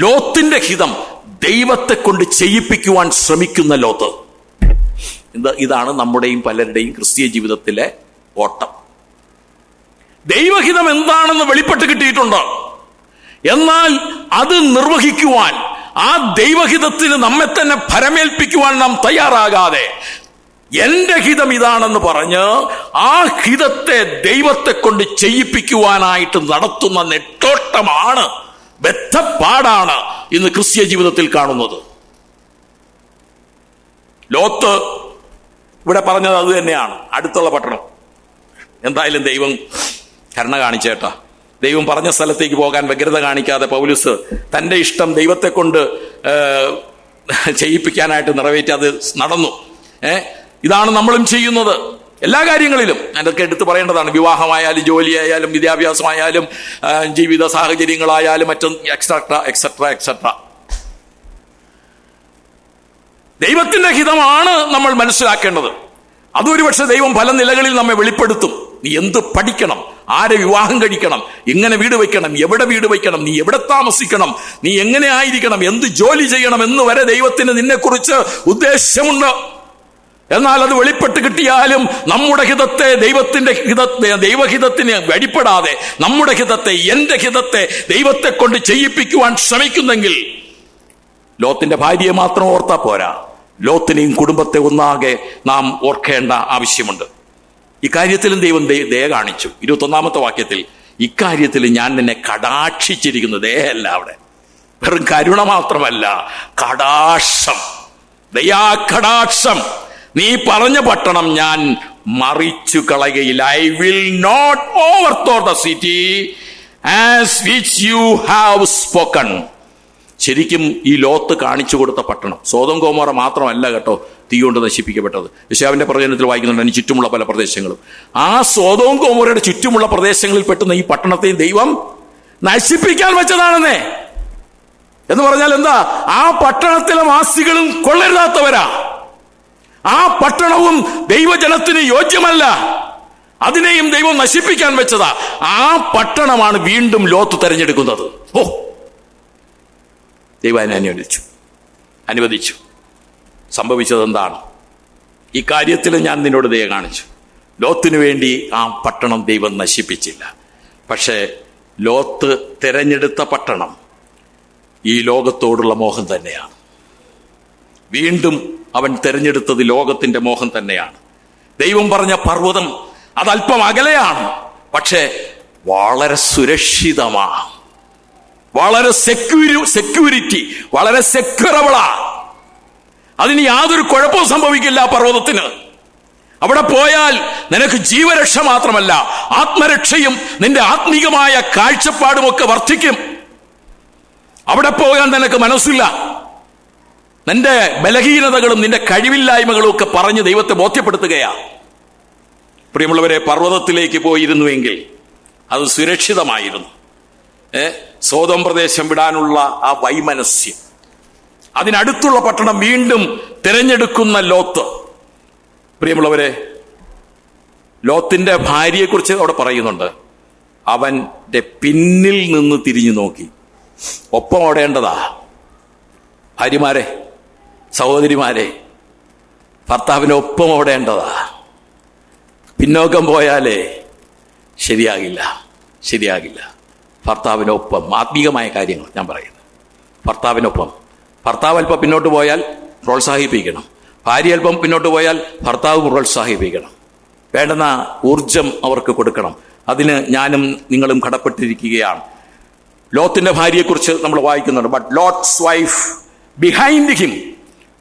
ലോത്തിന്റെ ഹിതം ദൈവത്തെ കൊണ്ട് ചെയ്യിപ്പിക്കുവാൻ ശ്രമിക്കുന്ന ലോത്ത്. ഇതാണ് നമ്മുടെയും പലരുടെയും ക്രിസ്തീയ ജീവിതത്തിലെ ഓട്ടം. ദൈവഹിതം എന്താണെന്ന് വെളിപ്പെട്ട് കിട്ടിയിട്ടുണ്ട്. എന്നാൽ അത് നിർവഹിക്കുവാൻ, ആ ദൈവഹിതത്തിന് നമ്മെ തന്നെ ഭരമേൽപ്പിക്കുവാൻ നാം തയ്യാറാകാതെ എന്റെ ഹിതം ഇതാണെന്ന് പറഞ്ഞ് ആ ഹിതത്തെ ദൈവത്തെ കൊണ്ട് ചെയ്യിപ്പിക്കുവാനായിട്ട് നടത്തുന്ന നെട്ടോട്ടമാണ്, ബദ്ധപ്പാടാണ് ഇന്ന് ക്രിസ്തീയ ജീവിതത്തിൽ കാണുന്നത്. ലോത്ത് ഇവിടെ പറഞ്ഞത് അത് തന്നെയാണ്. അടുത്തുള്ള പട്ടണം. എന്തായാലും ദൈവം കരുണ കാണിച്ചേട്ടാ. ദൈവം പറഞ്ഞ സ്ഥലത്തേക്ക് പോകാൻ വ്യഗ്രത കാണിക്കാതെ പൗലുസ് തന്റെ ഇഷ്ടം ദൈവത്തെ കൊണ്ട് ചെയ്യിപ്പിക്കാനായിട്ട് നിറവേറ്റി അത് നടന്നു. ഇതാണ് നമ്മളും ചെയ്യുന്നത് എല്ലാ കാര്യങ്ങളിലും. അതൊക്കെ എടുത്തു പറയേണ്ടതാണ്. വിവാഹമായാലും, ജോലിയായാലും, വിദ്യാഭ്യാസമായാലും, ജീവിത സാഹചര്യങ്ങളായാലും, മറ്റും എക്സെട്ര എക്സെട്ര എക്സെട്ര. ദൈവത്തിന്റെ ഹിതമാണ് നമ്മൾ മനസ്സിലാക്കേണ്ടത്. അതൊരു പക്ഷെ ദൈവം പല നിലകളിൽ നമ്മെ വെളിപ്പെടുത്തും. നീ എന്ത് പഠിക്കണം, ആരെ വിവാഹം കഴിക്കണം, എങ്ങനെ വീട് വയ്ക്കണം, എവിടെ വീട് വയ്ക്കണം, നീ എവിടെ താമസിക്കണം, നീ എങ്ങനെ ആയിരിക്കണം, എന്ത് ജോലി ചെയ്യണം എന്ന് വരെ ദൈവത്തിന് നിന്നെക്കുറിച്ച് ഉദ്ദേശമുണ്ട്. എന്നാൽ അത് വെളിപ്പെട്ട് കിട്ടിയാലും നമ്മുടെ ഹിതത്തെ ദൈവഹിതത്തിന് വെളിപ്പെടാതെ നമ്മുടെ ഹിതത്തെ, എന്റെ ഹിതത്തെ ദൈവത്തെ കൊണ്ട് ചെയ്യിപ്പിക്കുവാൻ ശ്രമിക്കുന്നെങ്കിൽ ലോത്തിന്റെ ഭാര്യയെ മാത്രം ഓർത്താ പോരാ, ലോത്തിനെയും കുടുംബത്തെ ഒന്നാകെ നാം ഓർക്കേണ്ട ആവശ്യമുണ്ട്. ഇക്കാര്യത്തിലും ദൈവം ദയ കാണിച്ചു. 21-ാമത്തെ വാക്യത്തിൽ ഇക്കാര്യത്തിൽ ഞാൻ നിന്നെ കടാക്ഷിച്ചിരിക്കുന്നു. ദയല്ല, അവിടെ വെറും കരുണ മാത്രമല്ല, കടാക്ഷം, ദയാകടാക്ഷം. നീ പറഞ്ഞ പട്ടണം ഞാൻ മറിച്ചു കളയുകയില്ല. I will not overthrow the city as which you have spoken. ശരിക്കും ഈ ലോത്ത് കാണിച്ചു കൊടുത്ത പട്ടണം സോദോം ഗൊമോറ മാത്രമല്ല കേട്ടോ തീ കൊണ്ട് നശിപ്പിക്കപ്പെട്ടത്. യെശയ്യാവിന്റെ പ്രവചനത്തിൽ വായിക്കുന്നുണ്ട് അതിന് ചുറ്റുമുള്ള പല പ്രദേശങ്ങളും. ആ സോദോം ഗൊമോറയുടെ ചുറ്റുമുള്ള പ്രദേശങ്ങളിൽ പെട്ടുന്ന ഈ പട്ടണത്തെയും ദൈവം നശിപ്പിക്കാൻ വെച്ചതാണെന്നേ. എന്ന് പറഞ്ഞാൽ എന്താ? ആ പട്ടണത്തിലെ വാസികളും കൊള്ളരുതാത്തവരാ. ആ പട്ടണവും ദൈവജനത്തിന് യോജ്യമല്ല. അതിനെയും ദൈവം നശിപ്പിക്കാൻ വെച്ചതാ. ആ പട്ടണമാണ് വീണ്ടും ലോത്ത് തെരഞ്ഞെടുക്കുന്നത്. ദൈവം അതിനെ അനുവദിച്ചു. സംഭവിച്ചത് എന്താണ്? ഈ കാര്യത്തിൽ ഞാൻ നിന്നോട് ദയ കാണിച്ചു. ലോത്തിന് വേണ്ടി ആ പട്ടണം ദൈവം നശിപ്പിച്ചില്ല. പക്ഷേ ലോത്ത് തെരഞ്ഞെടുത്ത പട്ടണം ഈ ലോകത്തോടുള്ള മോഹം തന്നെയാണ്. വീണ്ടും അവൻ തെരഞ്ഞെടുത്തത് ലോകത്തിന്റെ മോഹം തന്നെയാണ്. ദൈവം പറഞ്ഞ പർവ്വതം അതല്പം അകലെയാണ്, പക്ഷേ വളരെ സുരക്ഷിതമാണ്, വളരെ സെക്യൂരിറ്റി, വളരെ സെക്യൂറബിളാ. അതിന് യാതൊരു കുഴപ്പവും സംഭവിക്കില്ല. പർവ്വതത്തിന് അവിടെ പോയാൽ നിനക്ക് ജീവരക്ഷ മാത്രമല്ല, ആത്മരക്ഷയും നിന്റെ ആത്മീകമായ കാഴ്ചപ്പാടുമൊക്കെ വർദ്ധിക്കും. അവിടെ പോകാൻ നിനക്ക് മനസ്സില്ല. നിന്റെ ബലഹീനതകളും നിന്റെ കഴിവില്ലായ്മകളും ഒക്കെ പറഞ്ഞ് ദൈവത്തെ ബോധ്യപ്പെടുത്തുകയാ. പ്രിയമുള്ളവരെ, പർവ്വതത്തിലേക്ക് പോയിരുന്നുവെങ്കിൽ അത് സുരക്ഷിതമായിരുന്നു. സോദോം പ്രദേശം വിടാനുള്ള ആ വൈമനസ്യം, അതിനടുത്തുള്ള പട്ടണം വീണ്ടും തിരഞ്ഞെടുക്കുന്ന ലോത്ത്. പ്രിയമുള്ളവരെ, ലോത്തിന്റെ ഭാര്യയെക്കുറിച്ച് അവിടെ പറയുന്നുണ്ട്. അവന്റെ പിന്നിൽ നിന്ന് തിരിഞ്ഞു നോക്കി. ഒപ്പം ഓടേണ്ടതാ. ഭാര്യമാരെ, സഹോദരിമാരെ, ഭർത്താവിനൊപ്പം ഓടേണ്ടതാ. പിന്നോക്കം പോയാലേ ശരിയാകില്ല. ഭർത്താവിനൊപ്പം ആത്മീകമായ കാര്യങ്ങൾ ഞാൻ പറയുന്നു. ഭർത്താവിനൊപ്പം. ഭർത്താവ് അല്പം പിന്നോട്ട് പോയാൽ പ്രോത്സാഹിപ്പിക്കണം. ഭാര്യ അല്പം പിന്നോട്ട് പോയാൽ ഭർത്താവ് പ്രോത്സാഹിപ്പിക്കണം. വേണ്ടുന്ന ഊർജം അവർക്ക് കൊടുക്കണം. അതിന് ഞാനും നിങ്ങളും കടപ്പെട്ടിരിക്കുകയാണ്. ലോത്തിന്റെ ഭാര്യയെക്കുറിച്ച് നമ്മൾ വായിക്കുന്നുണ്ട്. But lots wife behind him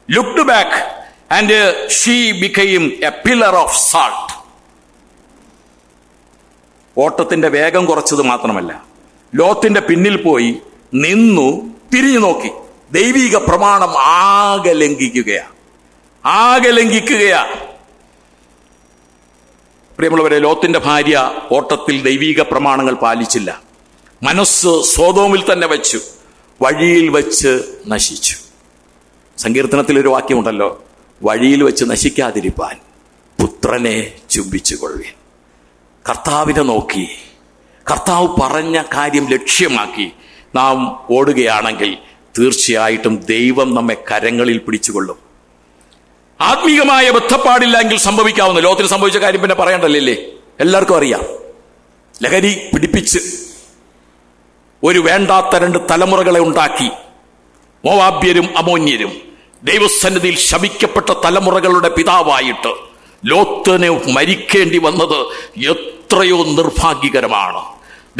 looked back and she became a pillar of salt. ഓട്ടത്തിന്റെ വേഗം കുറച്ചത് മാത്രമല്ല, ലോത്തിന്റെ പിന്നിൽ പോയി നിന്നു തിരിഞ്ഞു നോക്കി. ദൈവിക പ്രമാണം ആകെ ലംഘിക്കുകയാ. പ്രിയമുള്ളവരെ, ലോത്തിന്റെ ഭാര്യ ഓട്ടത്തിൽ ദൈവിക പ്രമാണങ്ങൾ പാലിച്ചില്ല. മനസ്സ് സോദോമിൽ തന്നെ വെച്ചു, വഴിയിൽ വെച്ച് നശിച്ചു. സങ്കീർത്തനത്തിലൊരു വാക്യമുണ്ടല്ലോ, വഴിയിൽ വെച്ച് നശിക്കാതിരിപ്പാൻ പുത്രനെ ചുംബിച്ചുകൊള്ളുവിൻ. കർത്താവിനെ നോക്കി, കർത്താവ് പറഞ്ഞ കാര്യം ലക്ഷ്യമാക്കി നാം ഓടുകയാണെങ്കിൽ തീർച്ചയായിട്ടും ദൈവം നമ്മെ കരങ്ങളിൽ പിടിച്ചുകൊള്ളും. ആത്മീകമായ ബന്ധപ്പാടില്ലെങ്കിൽ സംഭവിക്കാവുന്ന ലോകത്തിൽ സംഭവിച്ച കാര്യം പിന്നെ പറയണ്ടല്ലേ, എല്ലാവർക്കും അറിയാം. ലഹരി പിടിപ്പിച്ച് ഒരു വേണ്ടാത്ത 2 തലമുറകളെ ഉണ്ടാക്കി. മോവാബ്യരും അമോന്യരും ദൈവസന്നിധിയിൽ ശപിക്കപ്പെട്ട തലമുറകളുടെ പിതാവായിട്ട് ലോത്തിന് മരിക്കേണ്ടി വന്നത് എത്രയോ നിർഭാഗ്യകരമാണ്.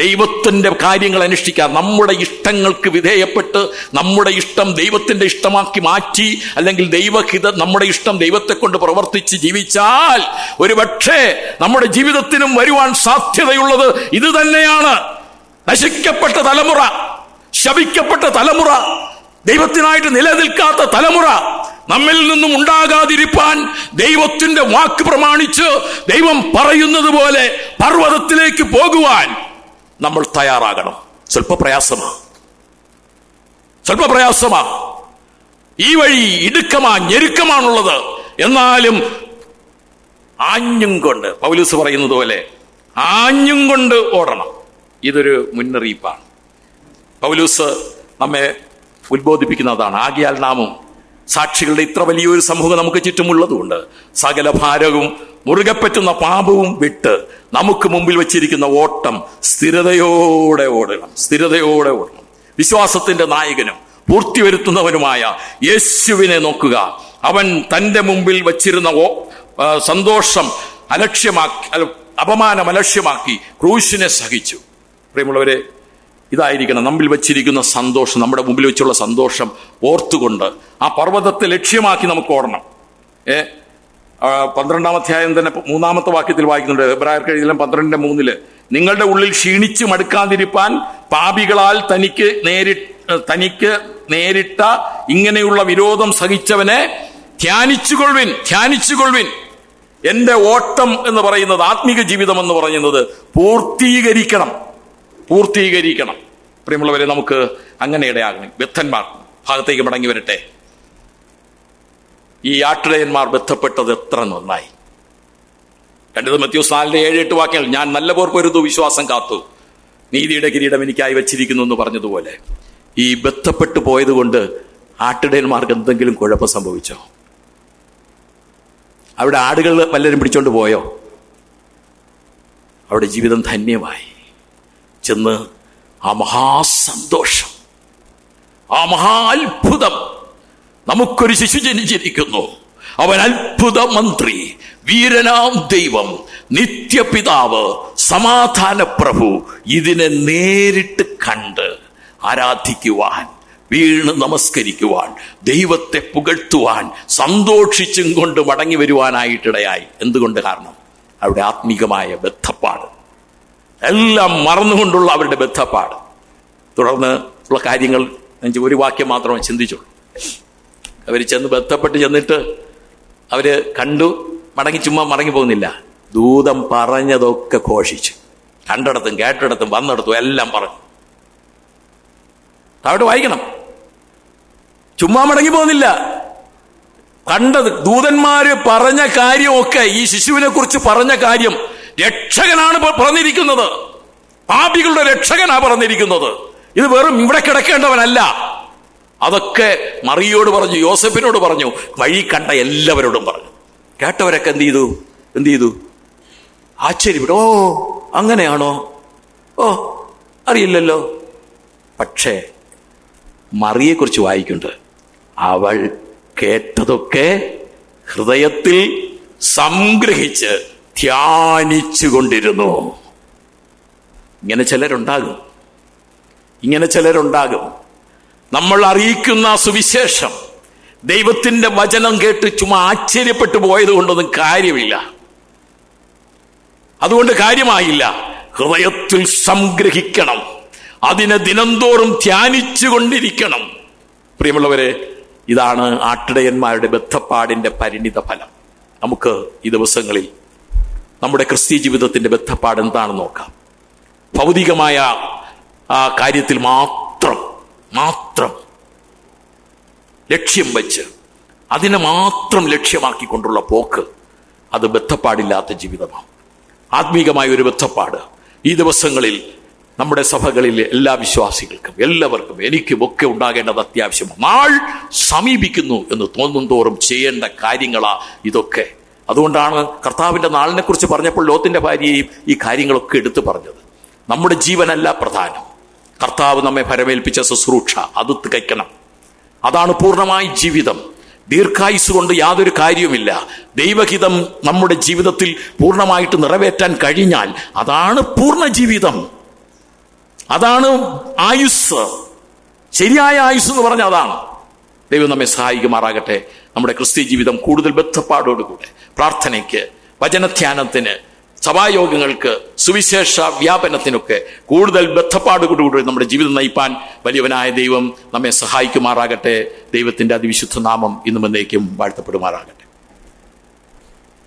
ദൈവത്തിന്റെ കാര്യങ്ങൾ അനുഷ്ഠിക്കാൻ നമ്മുടെ ഇഷ്ടങ്ങൾക്ക് വിധേയപ്പെട്ട് നമ്മുടെ ഇഷ്ടം ദൈവത്തിന്റെ ഇഷ്ടമാക്കി മാറ്റി, അല്ലെങ്കിൽ ദൈവഹിത നമ്മുടെ ഇഷ്ടം ദൈവത്തെ കൊണ്ട് പ്രവർത്തിച്ച് ജീവിച്ചാൽ ഒരുപക്ഷേ നമ്മുടെ ജീവിതത്തിനും വരുവാൻ സാധ്യതയുള്ളത് ഇത് തന്നെയാണ്. നശിക്കപ്പെട്ട തലമുറ, ശപിക്കപ്പെട്ട തലമുറ, ദൈവത്തിനായിട്ട് നിലനിൽക്കാത്ത തലമുറ നമ്മിൽ നിന്നും ഉണ്ടാകാതിരിപ്പാൻ ദൈവത്തിന്റെ വാക്ക് പ്രമാണിച്ച് ദൈവം പറയുന്നത് പോലെ പർവ്വതത്തിലേക്ക് പോകുവാൻ നമ്മൾ തയ്യാറാകണം. സ്വല്പ പ്രയാസമാ, ഈ വഴി ഇടുക്കമാ, ഞെരുക്കമാണുള്ളത്. എന്നാലും ആഞ്ഞും കൊണ്ട്, പൗലോസ് പറയുന്നത് പോലെ ആഞ്ഞും കൊണ്ട് ഓടണം. ഇതൊരു മുന്നറിയിപ്പാണ്. പൗലോസ് നമ്മെ ഉദ്ബോധിപ്പിക്കുന്നതാണ്. ആകയാൽ നാമും സാക്ഷികളുടെ ഇത്ര വലിയൊരു സമൂഹം നമുക്ക് ചുറ്റുമുള്ളതുകൊണ്ട് സകല ഭാരവും മുറുകെ പറ്റുന്ന പാപവും വിട്ട് നമുക്ക് മുമ്പിൽ വെച്ചിരിക്കുന്ന ഓട്ടം സ്ഥിരതയോടെ ഓടണം. വിശ്വാസത്തിന്റെ നായകനും പൂർത്തി വരുത്തുന്നവനുമായ യേശുവിനെ നോക്കുക. അവൻ തന്റെ മുമ്പിൽ വച്ചിരുന്ന സന്തോഷം അപമാനം അലക്ഷ്യമാക്കി ക്രൂശിനെ സഹിച്ചു. പ്രിയമുള്ളവരെ, ഇതായിരിക്കണം നമ്മിൽ വച്ചിരിക്കുന്ന സന്തോഷം. നമ്മുടെ മുമ്പിൽ വെച്ചുള്ള സന്തോഷം ഓർത്തുകൊണ്ട് ആ പർവ്വതത്തെ ലക്ഷ്യമാക്കി നമുക്ക് ഓടണം. 12-ാം അധ്യായം തന്നെ 3-ാമത്തെ വാക്യത്തിൽ വായിക്കുന്നുണ്ട്. എബ്രായർക്ക് എഴുതിയ 12:3 നിങ്ങളുടെ ഉള്ളിൽ ക്ഷീണിച്ചു മടുക്കാതിരിപ്പാൻ പാപികളാൽ തനിക്ക് നേരിട്ട ഇങ്ങനെയുള്ള വിരോധം സഹിച്ചവനെ ധ്യാനിച്ചുകൊള്ളുവിൻ. എന്റെ ഓട്ടം എന്ന് പറയുന്നത്, ആത്മീക ജീവിതം എന്ന് പറയുന്നത് പൂർത്തീകരിക്കണം. പ്രിയമുള്ളവരെ, നമുക്ക് അങ്ങനെ ഇടയാകണം. ബദ്ധന്മാർ ഭാഗത്തേക്ക് മടങ്ങി വരട്ടെ. ഈ ആട്ടിടയന്മാർ ബന്ധപ്പെട്ടത് എത്ര നന്നായി. 2 തിമോഥെയോസ് 4:7-8 വാക്യങ്ങൾ, ഞാൻ നല്ല പോർ പൊരുതു, വിശ്വാസം കാത്തു, നീതിയുടെ കിരീടം എനിക്കായി വെച്ചിരിക്കുന്നു എന്ന് പറഞ്ഞതുപോലെ ഈ ബന്ധപ്പെട്ടു പോയത് കൊണ്ട് ആട്ടിടയന്മാർക്ക് എന്തെങ്കിലും കുഴപ്പം സംഭവിച്ചോ? അവിടെ ആടുകൾ പലരും പിടിച്ചോണ്ട് പോയോ? അവിടെ ജീവിതം ധന്യമായി. ചെന്ന് ആ മഹാസന്തോഷം, ആ മഹാ അത്ഭുതം, നമുക്കൊരു ശിശു ജനിച്ചിരിക്കുന്നു, അവൻ അത്ഭുത മന്ത്രി, വീരനാം ദൈവം, നിത്യപിതാവ്, സമാധാന പ്രഭു, ഇതിനെ നേരിട്ട് കണ്ട് ആരാധിക്കുവാൻ, വീണ് നമസ്കരിക്കുവാൻ, ദൈവത്തെ പുകഴ്ത്തുവാൻ, സന്തോഷിച്ചും കൊണ്ട് മടങ്ങി വരുവാനായിട്ടിടയായി. എന്തുകൊണ്ട്? കാരണം അവിടെ ആത്മീകമായ ബദ്ധപ്പാട്, എല്ലാം മറന്നുകൊണ്ടുള്ള അവരുടെ ബദ്ധപ്പാട്. തുടർന്ന് ഉള്ള കാര്യങ്ങൾ ഒരു വാക്യം മാത്രമേ ചിന്തിച്ചുള്ളൂ. അവർ ബന്ധപ്പെട്ട് ചെന്നിട്ട് അവര് കണ്ടു, ചുമ്മാ മടങ്ങി പോകുന്നില്ല. ദൂതം പറഞ്ഞതൊക്കെ ഘോഷിച്ചു. കണ്ടിടത്തും കേട്ടിടത്തും വന്നിടത്തും എല്ലാം പറഞ്ഞു. അവിടെ വായിക്കണം. ചുമ്മാ മടങ്ങി പോകുന്നില്ല. കണ്ടത്, ദൂതന്മാര് പറഞ്ഞ കാര്യമൊക്കെ, ഈ ശിശുവിനെ കുറിച്ച് പറഞ്ഞ കാര്യം, രക്ഷകനാണ് പറഞ്ഞിരിക്കുന്നത്. പാപികളുടെ രക്ഷകനാ പറഞ്ഞിരിക്കുന്നത്. ഇത് വെറും ഇവിടെ കിടക്കേണ്ടവനല്ല. അതൊക്കെ മറിയോട് പറഞ്ഞു, യോസഫിനോട് പറഞ്ഞു, വഴി കണ്ട എല്ലാവരോടും പറഞ്ഞു. കേട്ടവരൊക്കെ എന്ത് ചെയ്തു? ആശ്ചര്യപ്പെട്ടു. ഓ, അങ്ങനെയാണോ? ഓ, അറിയില്ലല്ലോ. പക്ഷേ മറിയെക്കുറിച്ച് വായിക്കുന്നുണ്ട്, അവൾ കേട്ടതൊക്കെ ഹൃദയത്തിൽ സംഗ്രഹിച്ച് ധ്യാനിച്ചു കൊണ്ടിരുന്നു. ഇങ്ങനെ ചിലരുണ്ടാകും. നമ്മൾ അറിയിക്കുന്ന സുവിശേഷം, ദൈവത്തിന്റെ വചനം കേട്ട് ചുമ്മാ ആശ്ചര്യപ്പെട്ടു പോയത് കൊണ്ടൊന്നും കാര്യമില്ല. അതുകൊണ്ട് കാര്യമായില്ല. ഹൃദയത്തിൽ സംഗ്രഹിക്കണം, അതിനെ ദിനംതോറും ധ്യാനിച്ചു കൊണ്ടിരിക്കണം. പ്രിയമുള്ളവരെ, ഇതാണ് ആട്ടിടയന്മാരുടെ ബദ്ധപ്പാടിന്റെ പരിണിത ഫലം. നമുക്ക് ഈ ദിവസങ്ങളിൽ നമ്മുടെ ക്രിസ്തീയ ജീവിതത്തിന്റെ ബദ്ധപ്പാട് എന്താണെന്ന് നോക്കാം. ഭൗതികമായ ആ കാര്യത്തിൽ മാത്രം ലക്ഷ്യം വെച്ച് അതിനെ മാത്രം ലക്ഷ്യമാക്കിക്കൊണ്ടുള്ള പോക്ക്, അത് ബദ്ധപ്പാടില്ലാത്ത ജീവിതമാണ്. ആത്മീകമായ ഒരു ബദ്ധപ്പാട് ഈ ദിവസങ്ങളിൽ നമ്മുടെ സഭകളിലെ എല്ലാ വിശ്വാസികൾക്കും, എല്ലാവർക്കും, എനിക്കും ഒക്കെ ഉണ്ടാകേണ്ടത് അത്യാവശ്യമാണ്. നാൾ സമീപിക്കുന്നു എന്ന് തോന്നും തോറും ചെയ്യേണ്ട കാര്യങ്ങളാ ഇതൊക്കെ. അതുകൊണ്ടാണ് കർത്താവിൻ്റെ നാളിനെ കുറിച്ച് പറഞ്ഞപ്പോൾ ലോത്തിന്റെ ഭാര്യയെയും ഈ കാര്യങ്ങളൊക്കെ എടുത്തു പറഞ്ഞത്. നമ്മുടെ ജീവനല്ല പ്രധാനം, കർത്താവ് നമ്മെ ഭരമേൽപ്പിച്ച ശുശ്രൂഷ അത് തികയ്ക്കണം. അതാണ് പൂർണ്ണമായി ജീവിതം. ദീർഘായുസ് കൊണ്ട് യാതൊരു കാര്യവുമില്ല. ദൈവഹിതം നമ്മുടെ ജീവിതത്തിൽ പൂർണ്ണമായിട്ട് നിറവേറ്റാൻ കഴിഞ്ഞാൽ അതാണ് പൂർണ്ണ ജീവിതം, അതാണ് ആയുസ്. ശരിയായ ആയുസ് എന്ന് പറഞ്ഞാൽ അതാണ്. ദൈവം നമ്മെ സഹായിക്കുമാറാകട്ടെ. നമ്മുടെ ക്രിസ്തീയ ജീവിതം കൂടുതൽ ബദ്ധപ്പാടോടുകൂടെ പ്രാർത്ഥനയ്ക്ക്, വചനധ്യാനത്തിന്, സഭായോഗങ്ങൾക്ക്, സുവിശേഷ വ്യാപനത്തിനൊക്കെ കൂടുതൽ ബദ്ധപ്പാടുകൂടി നമ്മുടെ ജീവിതം നയിപ്പാൻ വലിയവനായ ദൈവം നമ്മെ സഹായിക്കുമാറാകട്ടെ. ദൈവത്തിൻ്റെ അതിവിശുദ്ധ നാമം ഇന്നും എന്നേക്കും വാഴ്ത്തപ്പെടുമാറാകട്ടെ.